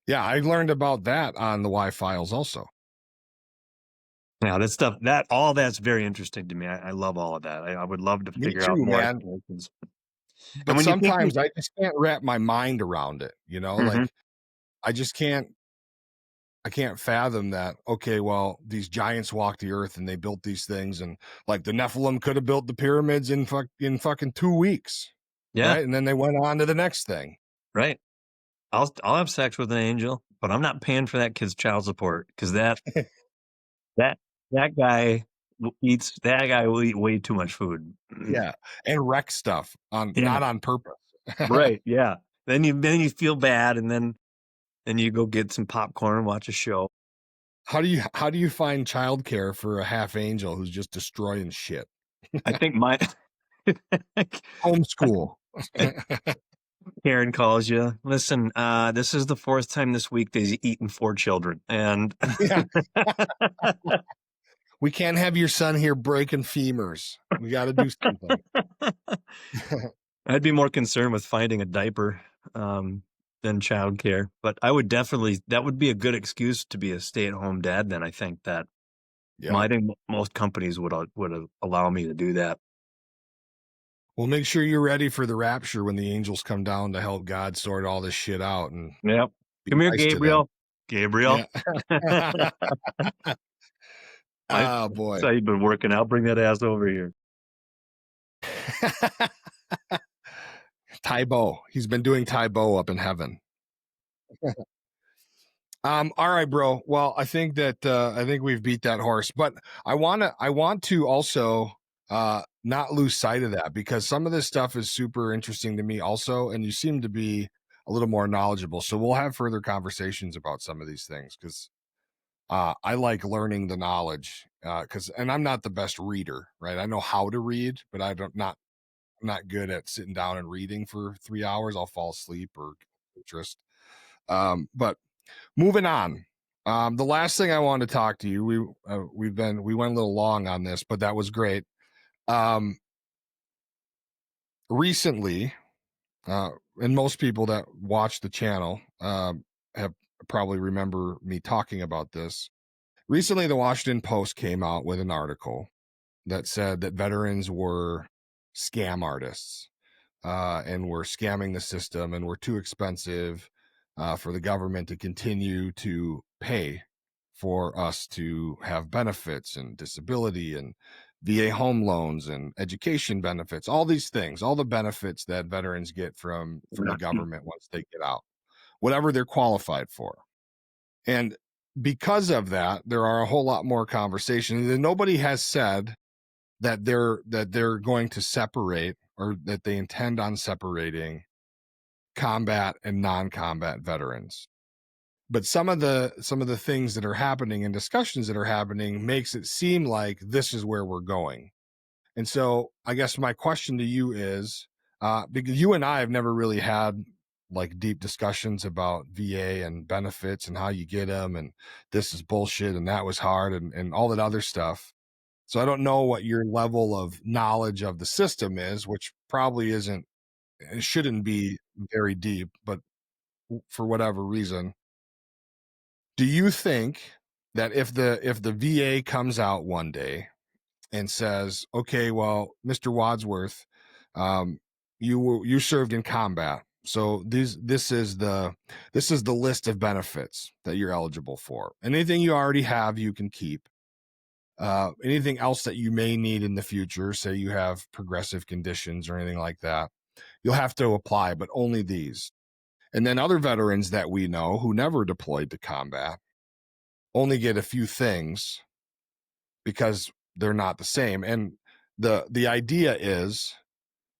Yeah, I learned about that on the Y-Files also. Now all that's very interesting to me. I love all of that. I would love to Me figure out too, more man. explanations. And But when you think sometimes I just can't wrap my mind around it, Mhm. like I just I can't fathom that. Okay, well, these giants walked the earth and they built these things, and like the Nephilim could have built the pyramids in fucking 2 weeks, Yeah, right? And then they went on to the next thing. right. I'll have sex with an angel, but I'm not paying for that kid's child support because that that guy that guy will eat way too much food. Yeah, and wreck stuff on Yeah, not on purpose. right. Yeah. Then you feel bad, and then you go get some popcorn and watch a show. How do you find childcare for a half angel who's just destroying shit? I think my Homeschool. Karen calls you. Listen, this is the fourth time this week they've eaten 4 children, and Yeah, we can't have your son here breaking femurs. We got to do something. I'd be more concerned with finding a diaper than childcare. But I would definitely that would be a good excuse to be a stay-at-home dad. Then I think that Yeah. I think most companies would allow me to do that. Well, make sure you're ready for the rapture when the angels come down to help God sort all this shit out and Yep. be Come here, nice to them. Gabriel. Gabriel. Yeah. I Oh boy. saw you've been working out. Bring that ass over here. Taibo. He's been doing Taibo up in heaven. All right, bro. Well, I think we've beat that horse, but I want to also not lose sight of that because some of this stuff is super interesting to me also, and you seem to be a little more knowledgeable. So we'll have further conversations about some of these things because I like learning the knowledge and I'm not the best reader, right? I know how to read, but I'm not good at sitting down and reading for 3 hours. I'll fall asleep or interest. But moving on. The last thing I want to talk to you, we went a little long on this, but that was great. Recently, and most people that watch the channel have probably remember me talking about this. Recently, the Washington Post came out with an article that said that veterans were scam artists, and were scamming the system and were too expensive for the government to continue to pay for us to have benefits and disability and VA home loans and education benefits, all these things, all the benefits that veterans get from the government once they get out, whatever they're qualified for. And because of that, there are a whole lot more conversations. And nobody has said that they're going to separate, or that they intend on separating combat and non-combat veterans. But some of the things that are happening and discussions that are happening makes it seem like this is where we're going. And so I guess my question to you is, because you and I have never really had like deep discussions about VA and benefits and how you get them, and this is bullshit and that was hard and all that other stuff. So I don't know what your level of knowledge of the system is, which probably isn't, it shouldn't be very deep, but for whatever reason, do you think that if the VA comes out one day and says, "Okay, well, Mr. Wadsworth, you served in combat, so this is the list of benefits that you're eligible for. Anything you already have, you can keep. Anything else that you may need in the future, say you have progressive conditions or anything like that, you'll have to apply, but only these." And then other veterans that we know who never deployed to combat only get a few things because they're not the same. And the idea is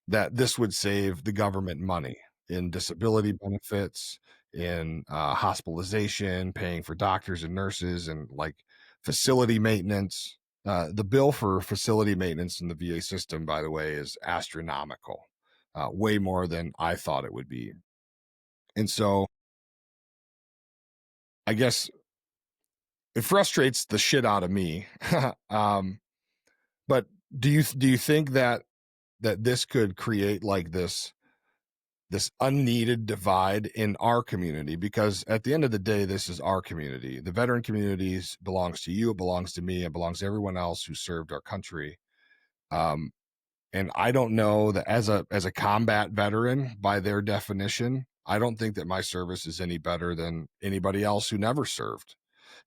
that this would save the government money in disability benefits, in hospitalization, paying for doctors and nurses, and like facility maintenance. The bill for facility maintenance in the VA system, by the way, is astronomical, way more than I thought it would be. And so I guess it frustrates the shit out of me. But do you think that this could create like this unneeded divide in our community? Because at the end of the day, this is our community. The veteran communities belongs to you, it belongs to me, it belongs to everyone else who served our country. Um, and I don't know that as a combat veteran, by their definition, I don't think that my service is any better than anybody else who never served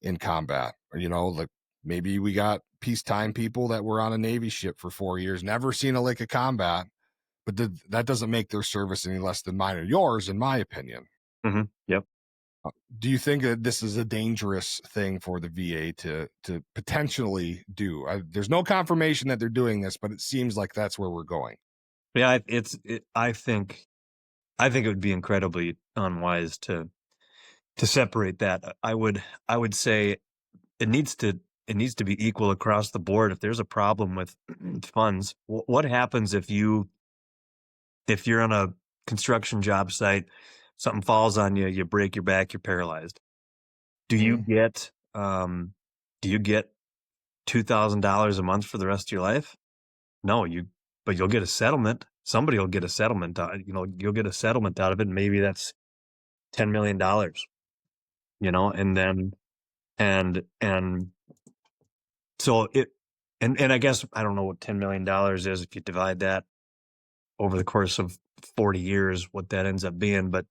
in combat. Or, like maybe we got peacetime people that were on a Navy ship for 4 years, never seen a lick of combat, but that doesn't make their service any less than mine or yours, in my opinion. Mm-hmm. Yep. Do you think that this is a dangerous thing for the VA to potentially do? There's no confirmation that they're doing this, but it seems like that's where we're going. Yeah, I think it would be incredibly unwise to separate that. I would say it needs to be equal across the board. If there's a problem with funds, what happens if you're on a construction job site, something falls on you, you break your back, you're paralyzed? Do you get $2,000 a month for the rest of your life? No, but you'll get a settlement. Somebody will get a settlement. You'll get a settlement out of it. And maybe that's $10 million. And then and so and I guess I don't know what $10 million is if you divide that over the course of 40 years, what that ends up being. But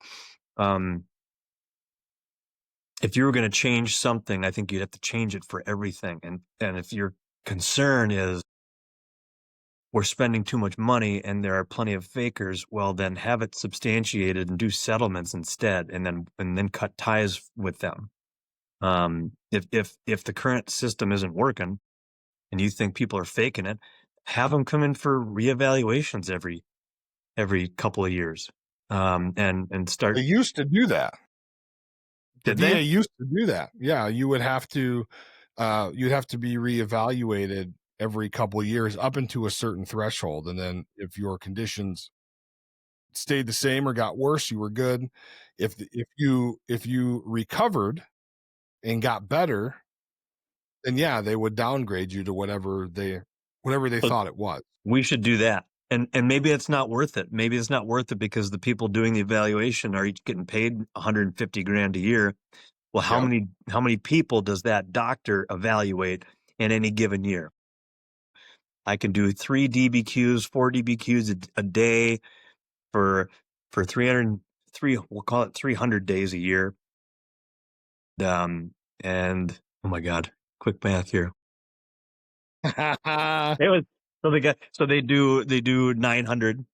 if you were going to change something, I think you'd have to change it for everything. And if your concern is we're spending too much money and there are plenty of fakers, well, then have it substantiated and do settlements instead, and then cut ties with them. If the current system isn't working and you think people are faking it, have them come in for reevaluations every couple of years, and start. They used to do that. The Did VA they? used to do that. Yeah, you would have to you'd have to be reevaluated every couple of years up into a certain threshold, and then if your conditions stayed the same or got worse, you were good. If you recovered and got better, then yeah, they would downgrade you to whatever they But thought it was. we should do that. And maybe it's not worth it. Maybe it's not worth it because the people doing the evaluation are each getting paid 150 grand a year. Well, Yep. how many people does that doctor evaluate in any given year? I can do 3 DBQs, 4 DBQs a day for 303, we'll call it 300 days a year. And oh my God, quick math here. It was so they do 900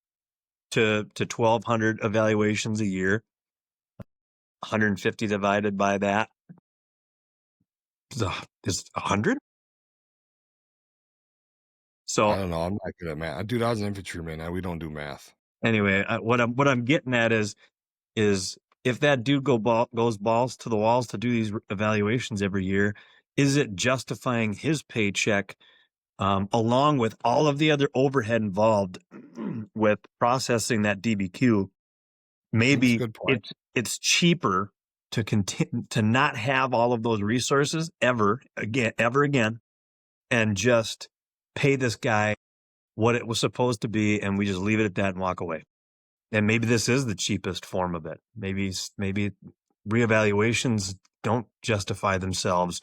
to 1200 evaluations a year. 150 divided by that is 100. I So don't know. I'm not good at math. Dude, I was an infantryman. We don't do math. anyway, what I'm getting at is if that dude goes balls to the walls to do these evaluations every year, is it justifying his paycheck along with all of the other overhead involved with processing that DBQ? That's a Maybe good point. it's cheaper to continue to not have all of those resources ever again, and just pay this guy what it was supposed to be, and we just leave it at that and walk away. And maybe this is the cheapest form of it. Maybe reevaluations don't justify themselves.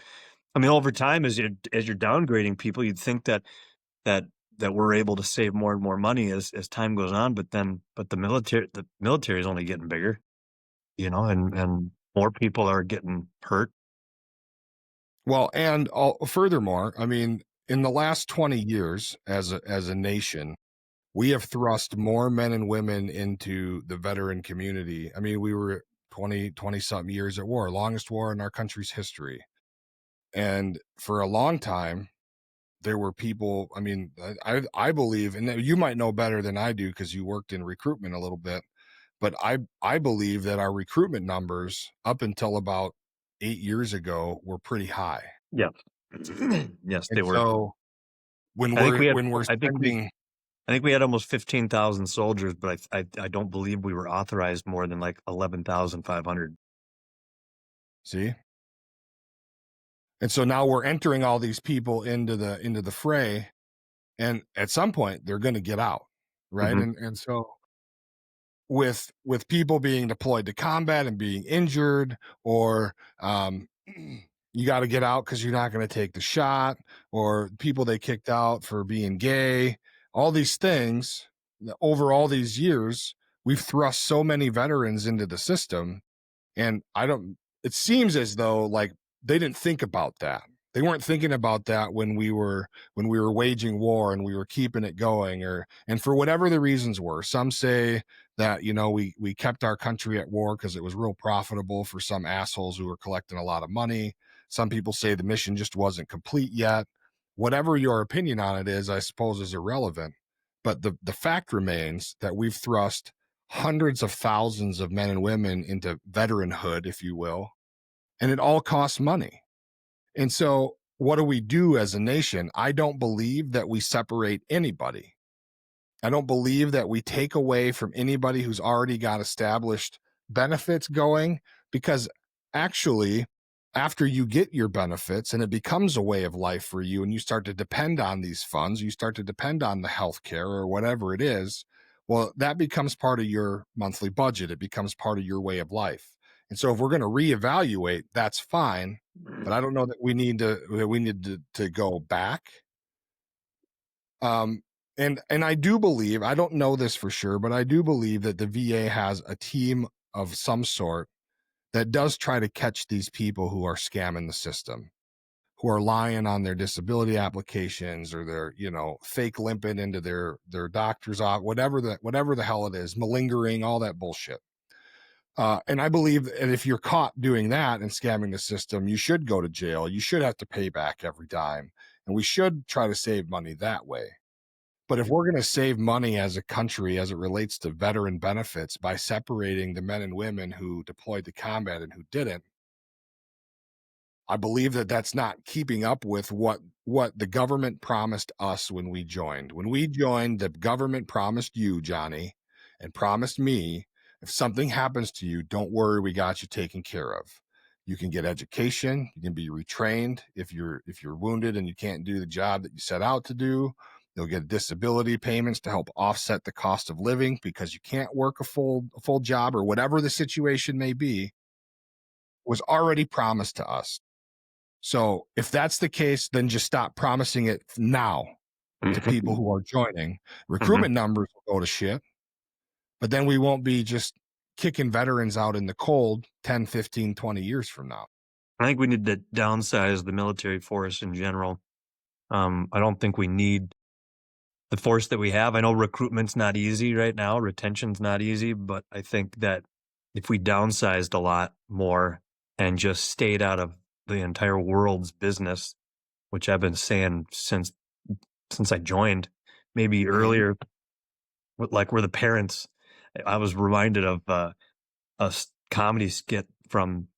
I mean, over time, as you're downgrading people, you'd think that we're able to save more and more money as time goes on. But the military is only getting bigger, and more people are getting hurt. Well, and furthermore, I mean, in the last 20 years as a nation, we have thrust more men and women into the veteran community. I mean, we were 20 something years at war, longest war in our country's history. And for a long time, there were people, I mean, I believe, and you might know better than I do because you worked in recruitment a little bit, but I believe that our recruitment numbers up until about 8 years ago were pretty high. Yes, yes, they And were. so when I think we had. we're spending, I think we had almost 15,000 soldiers, but I don't believe we were authorized more than like 11,500. see, and so now we're entering all these people into the fray, and at some point they're going to get out, right? Mm-hmm. And so with people being deployed to combat and being injured, or you got to get out because you're not going to take the shot, or people they kicked out for being gay, all these things. Over all these years, we've thrust so many veterans into the system, and it seems as though like they didn't think about that. They weren't thinking about that when we were waging war and we were keeping it going, and for whatever the reasons were. Some say that, we kept our country at war because it was real profitable for some assholes who were collecting a lot of money. Some people say the mission just wasn't complete yet. Whatever your opinion on it is, I suppose, is irrelevant. But the fact remains that we've thrust hundreds of thousands of men and women into veteranhood, if you will, and it all costs money. And so what do we do as a nation? I don't believe that we separate anybody. I don't believe that we take away from anybody who's already got established benefits going, because actually, after you get your benefits and it becomes a way of life for you and you start to depend on these funds, you start to depend on the healthcare or whatever it is, well, that becomes part of your monthly budget. It becomes part of your way of life. And so if we're going to reevaluate, that's fine, but I don't know that we need to go back. And I do believe, I don't know this for sure, but I do believe that the VA has a team of some sort that does try to catch these people who are scamming the system, who are lying on their disability applications, or they're, fake limping into their doctor's office, whatever the hell it is, malingering, all that bullshit. And I believe that if you're caught doing that and scamming the system, you should go to jail. You should have to pay back every dime, and we should try to save money that way. But if we're going to save money as a country as it relates to veteran benefits by separating the men and women who deployed to combat and who didn't, I believe that that's not keeping up with what the government promised us when we joined. When we joined, the government promised you, Johnny, and promised me, if something happens to you, don't worry, we got you taken care of. You can get education, you can be retrained if you're wounded and you can't do the job that you set out to do. You'll get disability payments to help offset the cost of living because you can't work a full job or whatever the situation may be, was already promised to us. So if that's the case, then just stop promising it now to people who are joining. Recruitment numbers will go to shit, but then we won't be just kicking veterans out in the cold 10, 15, 20 years from now. I think we need to downsize the military force in general. I don't think we need the force that we have. I know recruitment's not easy right now, retention's not easy, but I think that if we downsized a lot more and just stayed out of the entire world's business, which I've been saying since I joined, maybe earlier, like we're the parents. I was reminded of comedy skit from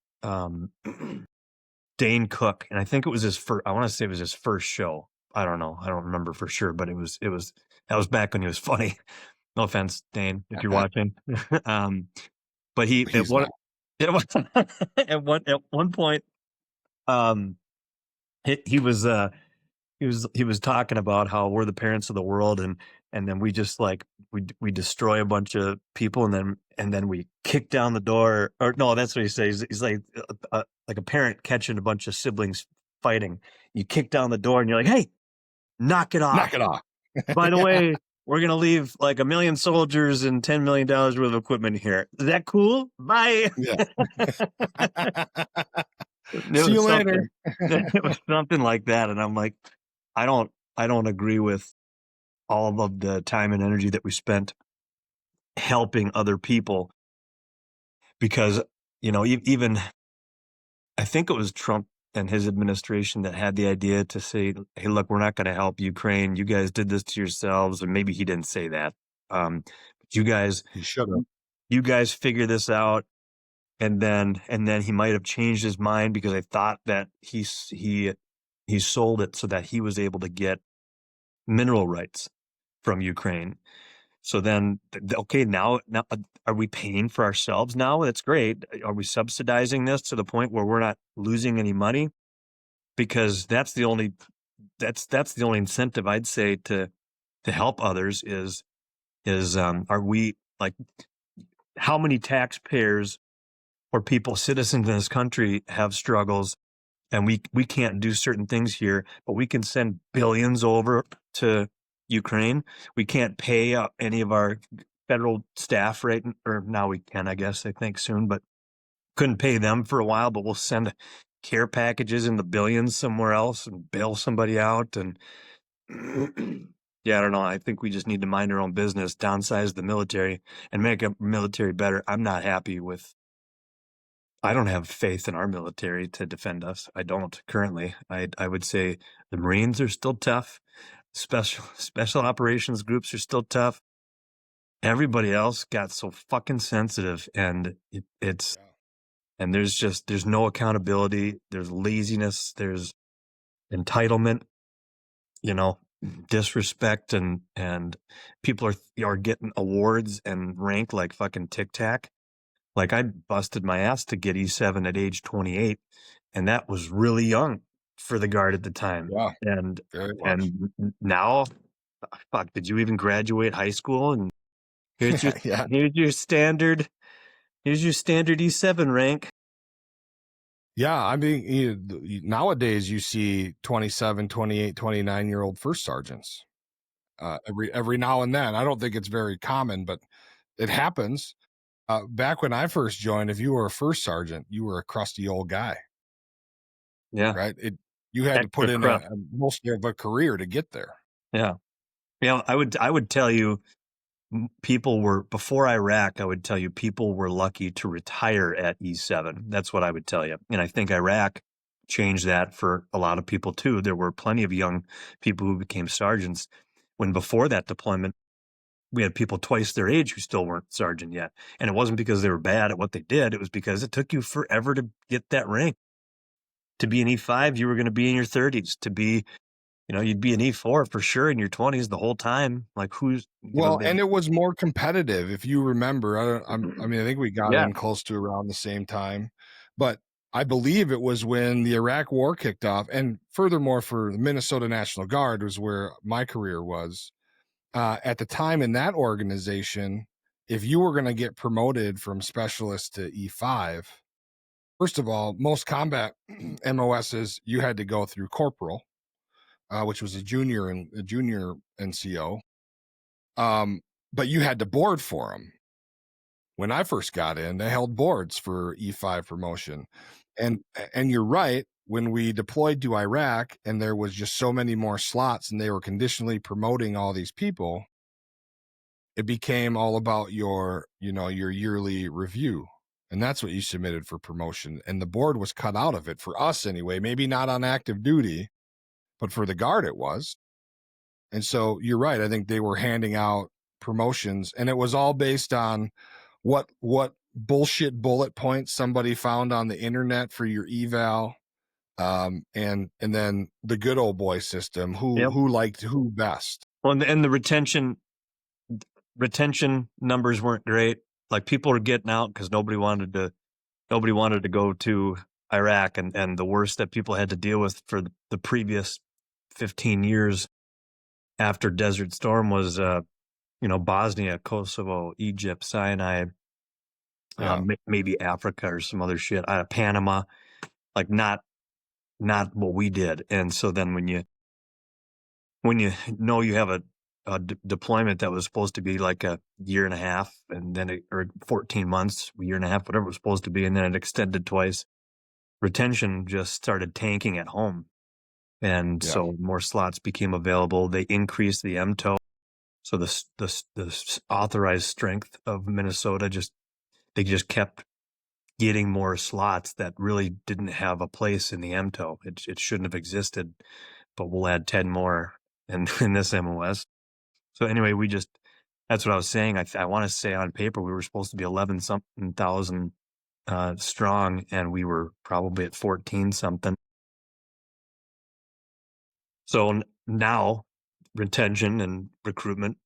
Dane Cook, and I think it was his first. I want to say it was his first show. I don't know. I don't remember for sure, but it was that was back when he was funny. No offense, Dane, if you're watching. But He's not. at one point, he was talking about how we're the parents of the world, and then we just like we destroy a bunch of people, and then we kick down the door. Or no, that's what he says. He's like a parent catching a bunch of siblings fighting. You kick down the door, and you're like, "Hey, knock it off! Knock it off!" By the way, we're gonna leave like 1 million soldiers and $10 million worth of equipment here. Is that cool? Bye." Yeah. See you later. It was something like that, and I'm like, I don't agree with all of the time and energy that we spent helping other people, because even I think it was Trump and his administration that had the idea to say, "Hey, look, we're not going to help Ukraine. You guys did this to yourselves." And maybe he didn't say that. But you guys, He should have. you guys figure this out. And then he might have changed his mind, because I thought that he sold it so that he was able to get mineral rights from Ukraine. So then, okay, now are we paying for ourselves now? That's great. Are we subsidizing this to the point where we're not losing any money? Because that's the only incentive I'd say to help others is are we, like, how many taxpayers or people, citizens in this country, have struggles, and we can't do certain things here, but we can send billions over to Ukraine. We can't pay any of our federal staff, right? Or now we can, I guess, I think soon, but couldn't pay them for a while, but we'll send care packages in the billions somewhere else and bail somebody out. And yeah, I don't know. I think we just need to mind our own business, downsize the military, and make a military better. I'm not happy with I don't have faith in our military to defend us. I don't currently. I would say the Marines are still tough. Special operations groups are still tough. Everybody else got so fucking sensitive, and and there's no accountability. There's laziness. There's entitlement. Disrespect, and people are getting awards and rank like fucking Tic Tac. Like, I busted my ass to get E7 at age 28, and that was really young for the Guard at the time. Yeah, and very much. and now, fuck, did you even graduate high school? And here's your Yeah. here's your standard E7 rank. Yeah, I mean, nowadays you see 27, 28, 29-year-old first sergeants every now and then. I don't think it's very common, but it happens. Back when I first joined, if you were a first sergeant, you were a crusty old guy. Yeah. Right? You had to put in most of a career to get there. Yeah. Yeah, I would tell you, people were, before Iraq, I would tell you people were lucky to retire at E7. That's what I would tell you. And I think Iraq changed that for a lot of people too. There were plenty of young people who became sergeants when, before that deployment, we had people twice their age who still weren't sergeant yet. And it wasn't because they were bad at what they did. It was because it took you forever to get that rank. To be an E5, you were going to be in your 30s. To be, you'd be an E4 for sure in your 20s the whole time. Like, and it was more competitive, if you remember. I mean, I think we got in close to around the same time, but I believe it was when the Iraq War kicked off, and furthermore, for the Minnesota National Guard was where my career was. At the time in that organization, if you were going to get promoted from specialist to E5, first of all, most combat MOSs you had to go through corporal, which was a junior NCO. But you had to board for them. When I first got in, they held boards for E5 promotion. And you're right, when we deployed to Iraq and there was just so many more slots and they were conditionally promoting all these people, it became all about your yearly review. And that's what you submitted for promotion. And the board was cut out of it for us anyway, maybe not on active duty, but for the Guard it was. And so you're right. I think they were handing out promotions, and it was all based on what bullshit bullet points somebody found on the internet for your eval, and then the good old boy system, who liked who best. Well, and the retention numbers weren't great. Like, people were getting out because nobody wanted to go to Iraq, and the worst that people had to deal with for the previous 15 years after Desert Storm was Bosnia, Kosovo, Egypt, Sinai, maybe Africa or some other shit, Panama, like not what we did. And so then when you know you have a deployment that was supposed to be like a year and a half, and then or 14 months, a year and a half, whatever it was supposed to be, and then it extended twice, retention just started tanking at home. And so more slots became available. They increased the MTO. So the authorized strength of Minnesota they just kept getting more slots that really didn't have a place in the MTO. It shouldn't have existed, but we'll add 10 more in this MOS. So anyway, that's what I was saying. I want to say on paper we were supposed to be 11 something thousand strong, and we were probably at 14 something. So now retention and recruitment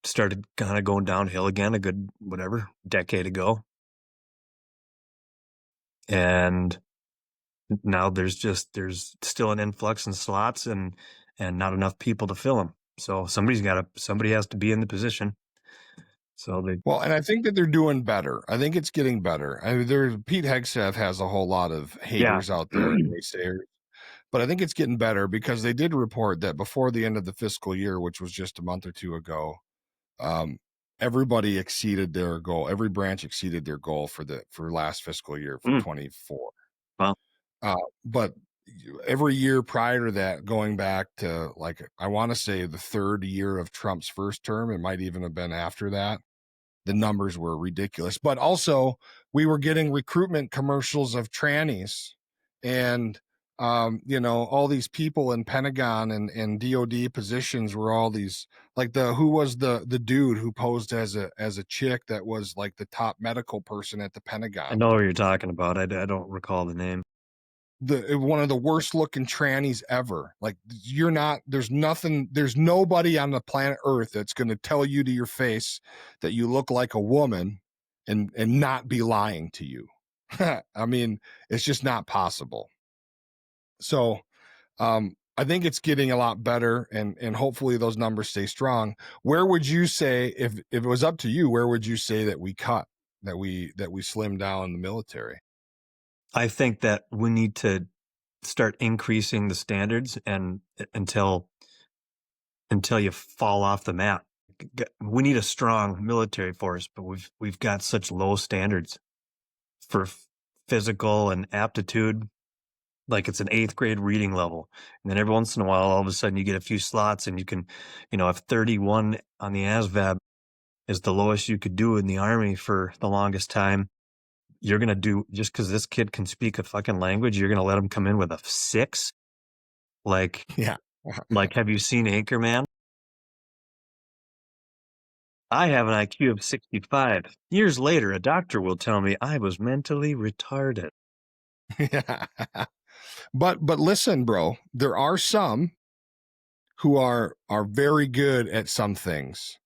started kind of going downhill again a good, decade ago. And now there's still an influx in slots and not enough people to fill them. So somebody has to be in the position. So and I think that they're doing better. I think it's getting better. I mean, Pete Hegseth has a whole lot of haters out there, naysayers. But I think it's getting better because they did report that before the end of the fiscal year, which was just a month or two ago, everybody exceeded their goal. Every branch exceeded their goal for last fiscal year for 24. Wow. But every year prior to that, going back to I want to say the third year of Trump's first term, it might even have been after that, the numbers were ridiculous. But also we were getting recruitment commercials of trannies and all these people in Pentagon and DOD positions were all these, like who was the dude who posed as a chick that was like the top medical person at the Pentagon? I know what you're talking about. I don't recall the name. One of the worst looking trannies ever. Like, there's nobody on the planet Earth that's going to tell you to your face that you look like a woman and not be lying to you. I mean, it's just not possible. So I think it's getting a lot better, and hopefully those numbers stay strong. Where would you say, if it was up to you, where would you say that we cut, that we slimmed down the military? I think that we need to start increasing the standards and until you fall off the map. We need a strong military force, but we've got such low standards for physical and aptitude. Like, it's an 8th grade reading level. And then every once in a while, all of a sudden you get a few slots and you can, if 31 on the ASVAB is the lowest you could do in the Army for the longest time, you're going to do, just because this kid can speak a fucking language, you're going to let him come in with a 6? Like, yeah. Like, have you seen Anchorman? I have an IQ of 65. Years later, a doctor will tell me I was mentally retarded. Yeah. But listen, bro, there are some who are very good at some things,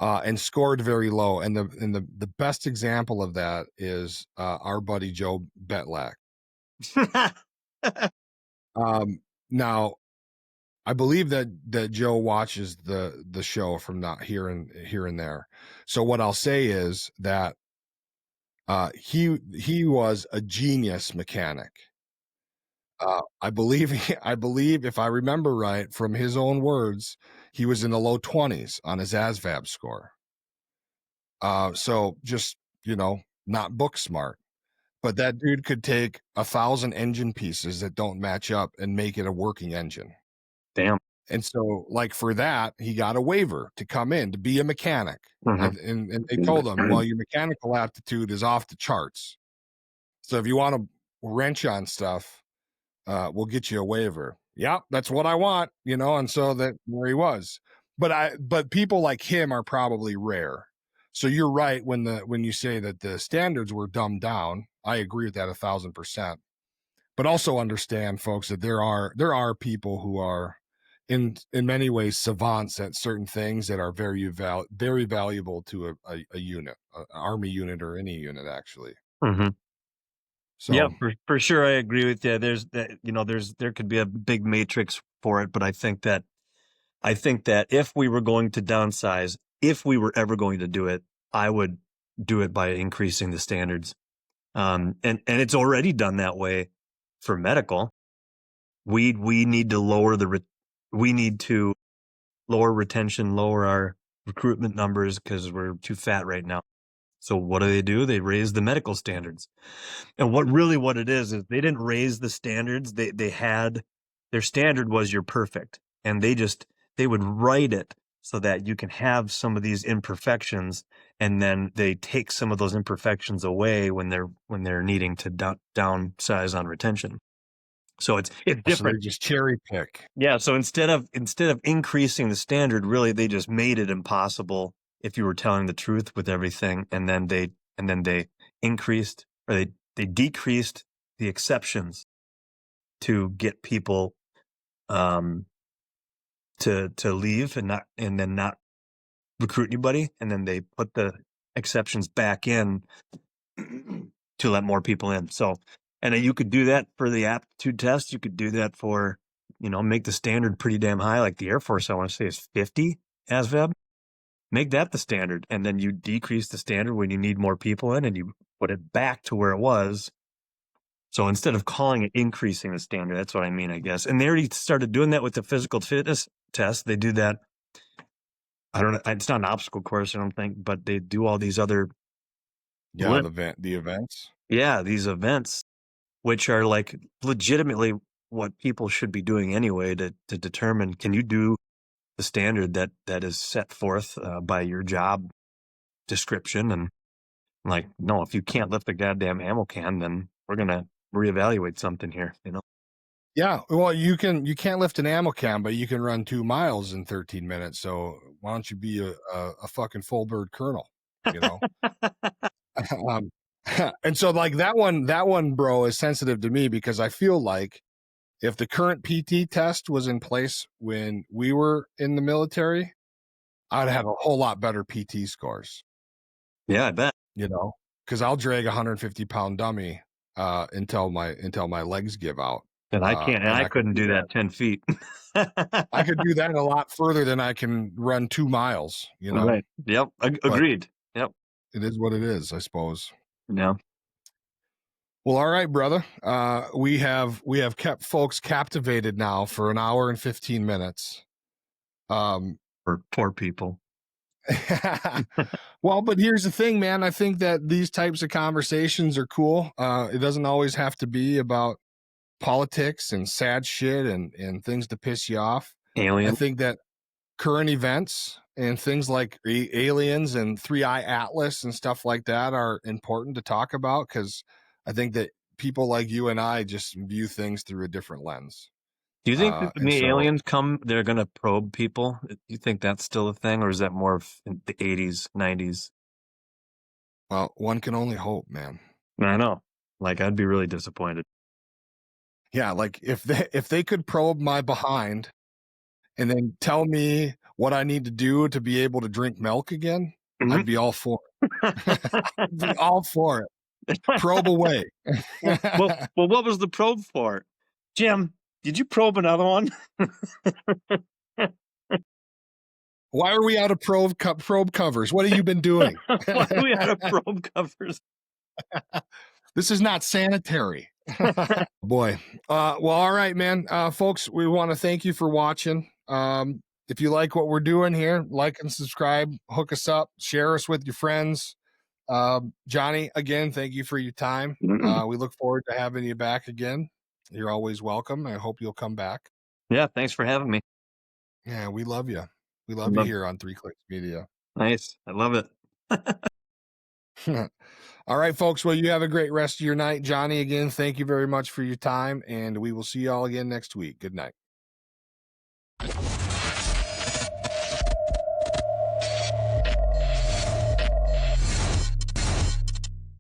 and scored very low. And the best example of that is our buddy Joe Betlak. Now I believe that Joe watches the show from not here and there. So what I'll say is that he was a genius mechanic. I believe I believe if I remember right from his own words, he was in the low 20s on his ASVAB score. So just, not book smart. But that dude could take 1,000 engine pieces that don't match up and make it a working engine. Damn. And so, like, for that, he got a waiver to come in to be a mechanic. Mhm. And they told him, well, your mechanical aptitude is off the charts. So if you want to wrench on stuff, we'll get you a waiver. Yeah, that's what I want, and so that where he was. But people like him are probably rare. So you're right when you say that the standards were dumbed down. I agree with that 1,000%. But also understand, folks, that there are people who are in many ways savants at certain things that are very valuable to a unit, an army unit, or any unit actually. Mhm. Yeah, So for sure, I agree with you. There's that, there could be a big matrix for it, but I think that if we were going to downsize, if we were ever going to do it, I would do it by increasing the standards. And it's already done that way for medical. We need to we need to lower retention, lower our recruitment numbers because we're too fat right now. So what do? They raise the medical standards. And what it is they didn't raise the standards. They had their standard was you're perfect. And they would write it so that you can have some of these imperfections, and then they take some of those imperfections away when they're needing to downsize on retention. So it's so they different. just cherry pick. Yeah, so instead of increasing the standard, really they just made it impossible if you were telling the truth with everything, and then they increased, or they decreased the exceptions to get people to leave and then not recruit anybody, and then they put the exceptions back in to let more people in. So, and you could do that for the aptitude test. You could do that for, make the standard pretty damn high. Like the Air Force, I want to say is 50 ASVAB. Make that the standard, and then you decrease the standard when you need more people in, and you put it back to where it was. So instead of calling it increasing the standard, that's what I mean, I guess. And they already started doing that with the physical fitness test. They do that. I don't know. It's not an obstacle course, I don't think, but they do all these other, Yeah, the events. yeah, these events, which are like legitimately what people should be doing anyway to determine, can you do the standard that is set forth by your job description? And like, no, if you can't lift a goddamn ammo can, then we're going to reevaluate something here, Yeah, well, you can't lift an ammo can, but you can run 2 miles in 13 minutes. So why don't you be a fucking full bird colonel, you know? um, and so like that one, bro, is sensitive to me because I feel like if the current PT test was in place when we were in the military, I'd have a whole lot better PT scores, Yeah, I bet. because I'll drag a 150-pound dummy until my legs give out. And I can't, and And I I could couldn't do do that. that 10 feet. I could do that a lot further than I can run 2 miles, Right. Yep. But Agreed. Yep. it is what it is, I suppose. Yeah. Well, all right, brother. We have kept folks captivated now for an hour and 15 minutes. For poor people. Well, but here's the thing, man. I think that these types of conversations are cool. It doesn't always have to be about politics and sad shit and things to piss you off. I Alien. think that current events and things like aliens and 3-eye Atlas and stuff like that are important to talk about, because I think that people like you and I just view things through a different lens. Do you think that when And the so, aliens come, they're going to probe people? Do you think that's still a thing, or is that more of in the 80s, 90s? well, one can only hope, man. I know. Like, I'd be really disappointed. Yeah, like if they could probe my behind and then tell me what I need to do to be able to drink milk again, Mhm. I'd be all for it. I'd be all for it. Probe away. What was the probe for? Jim, did you probe another one? Why are we out of probe covers? What have you been doing? Why are we out of probe covers? This is not sanitary. Boy. Well, all right, man. Folks, we want to thank you for watching. If you like what we're doing here, like and subscribe, hook us up, share us with your friends. Johnny, again, thank you for your time. We look forward to having you back again. You're always welcome. I hope you'll come back. Yeah, thanks for having me. Yeah, we love you. We love you here on 3 Clicks Media. Nice. I love it. All right, folks. Well, you have a great rest of your night. Johnny, again, thank you very much for your time, and we will see you all again next week. Good night.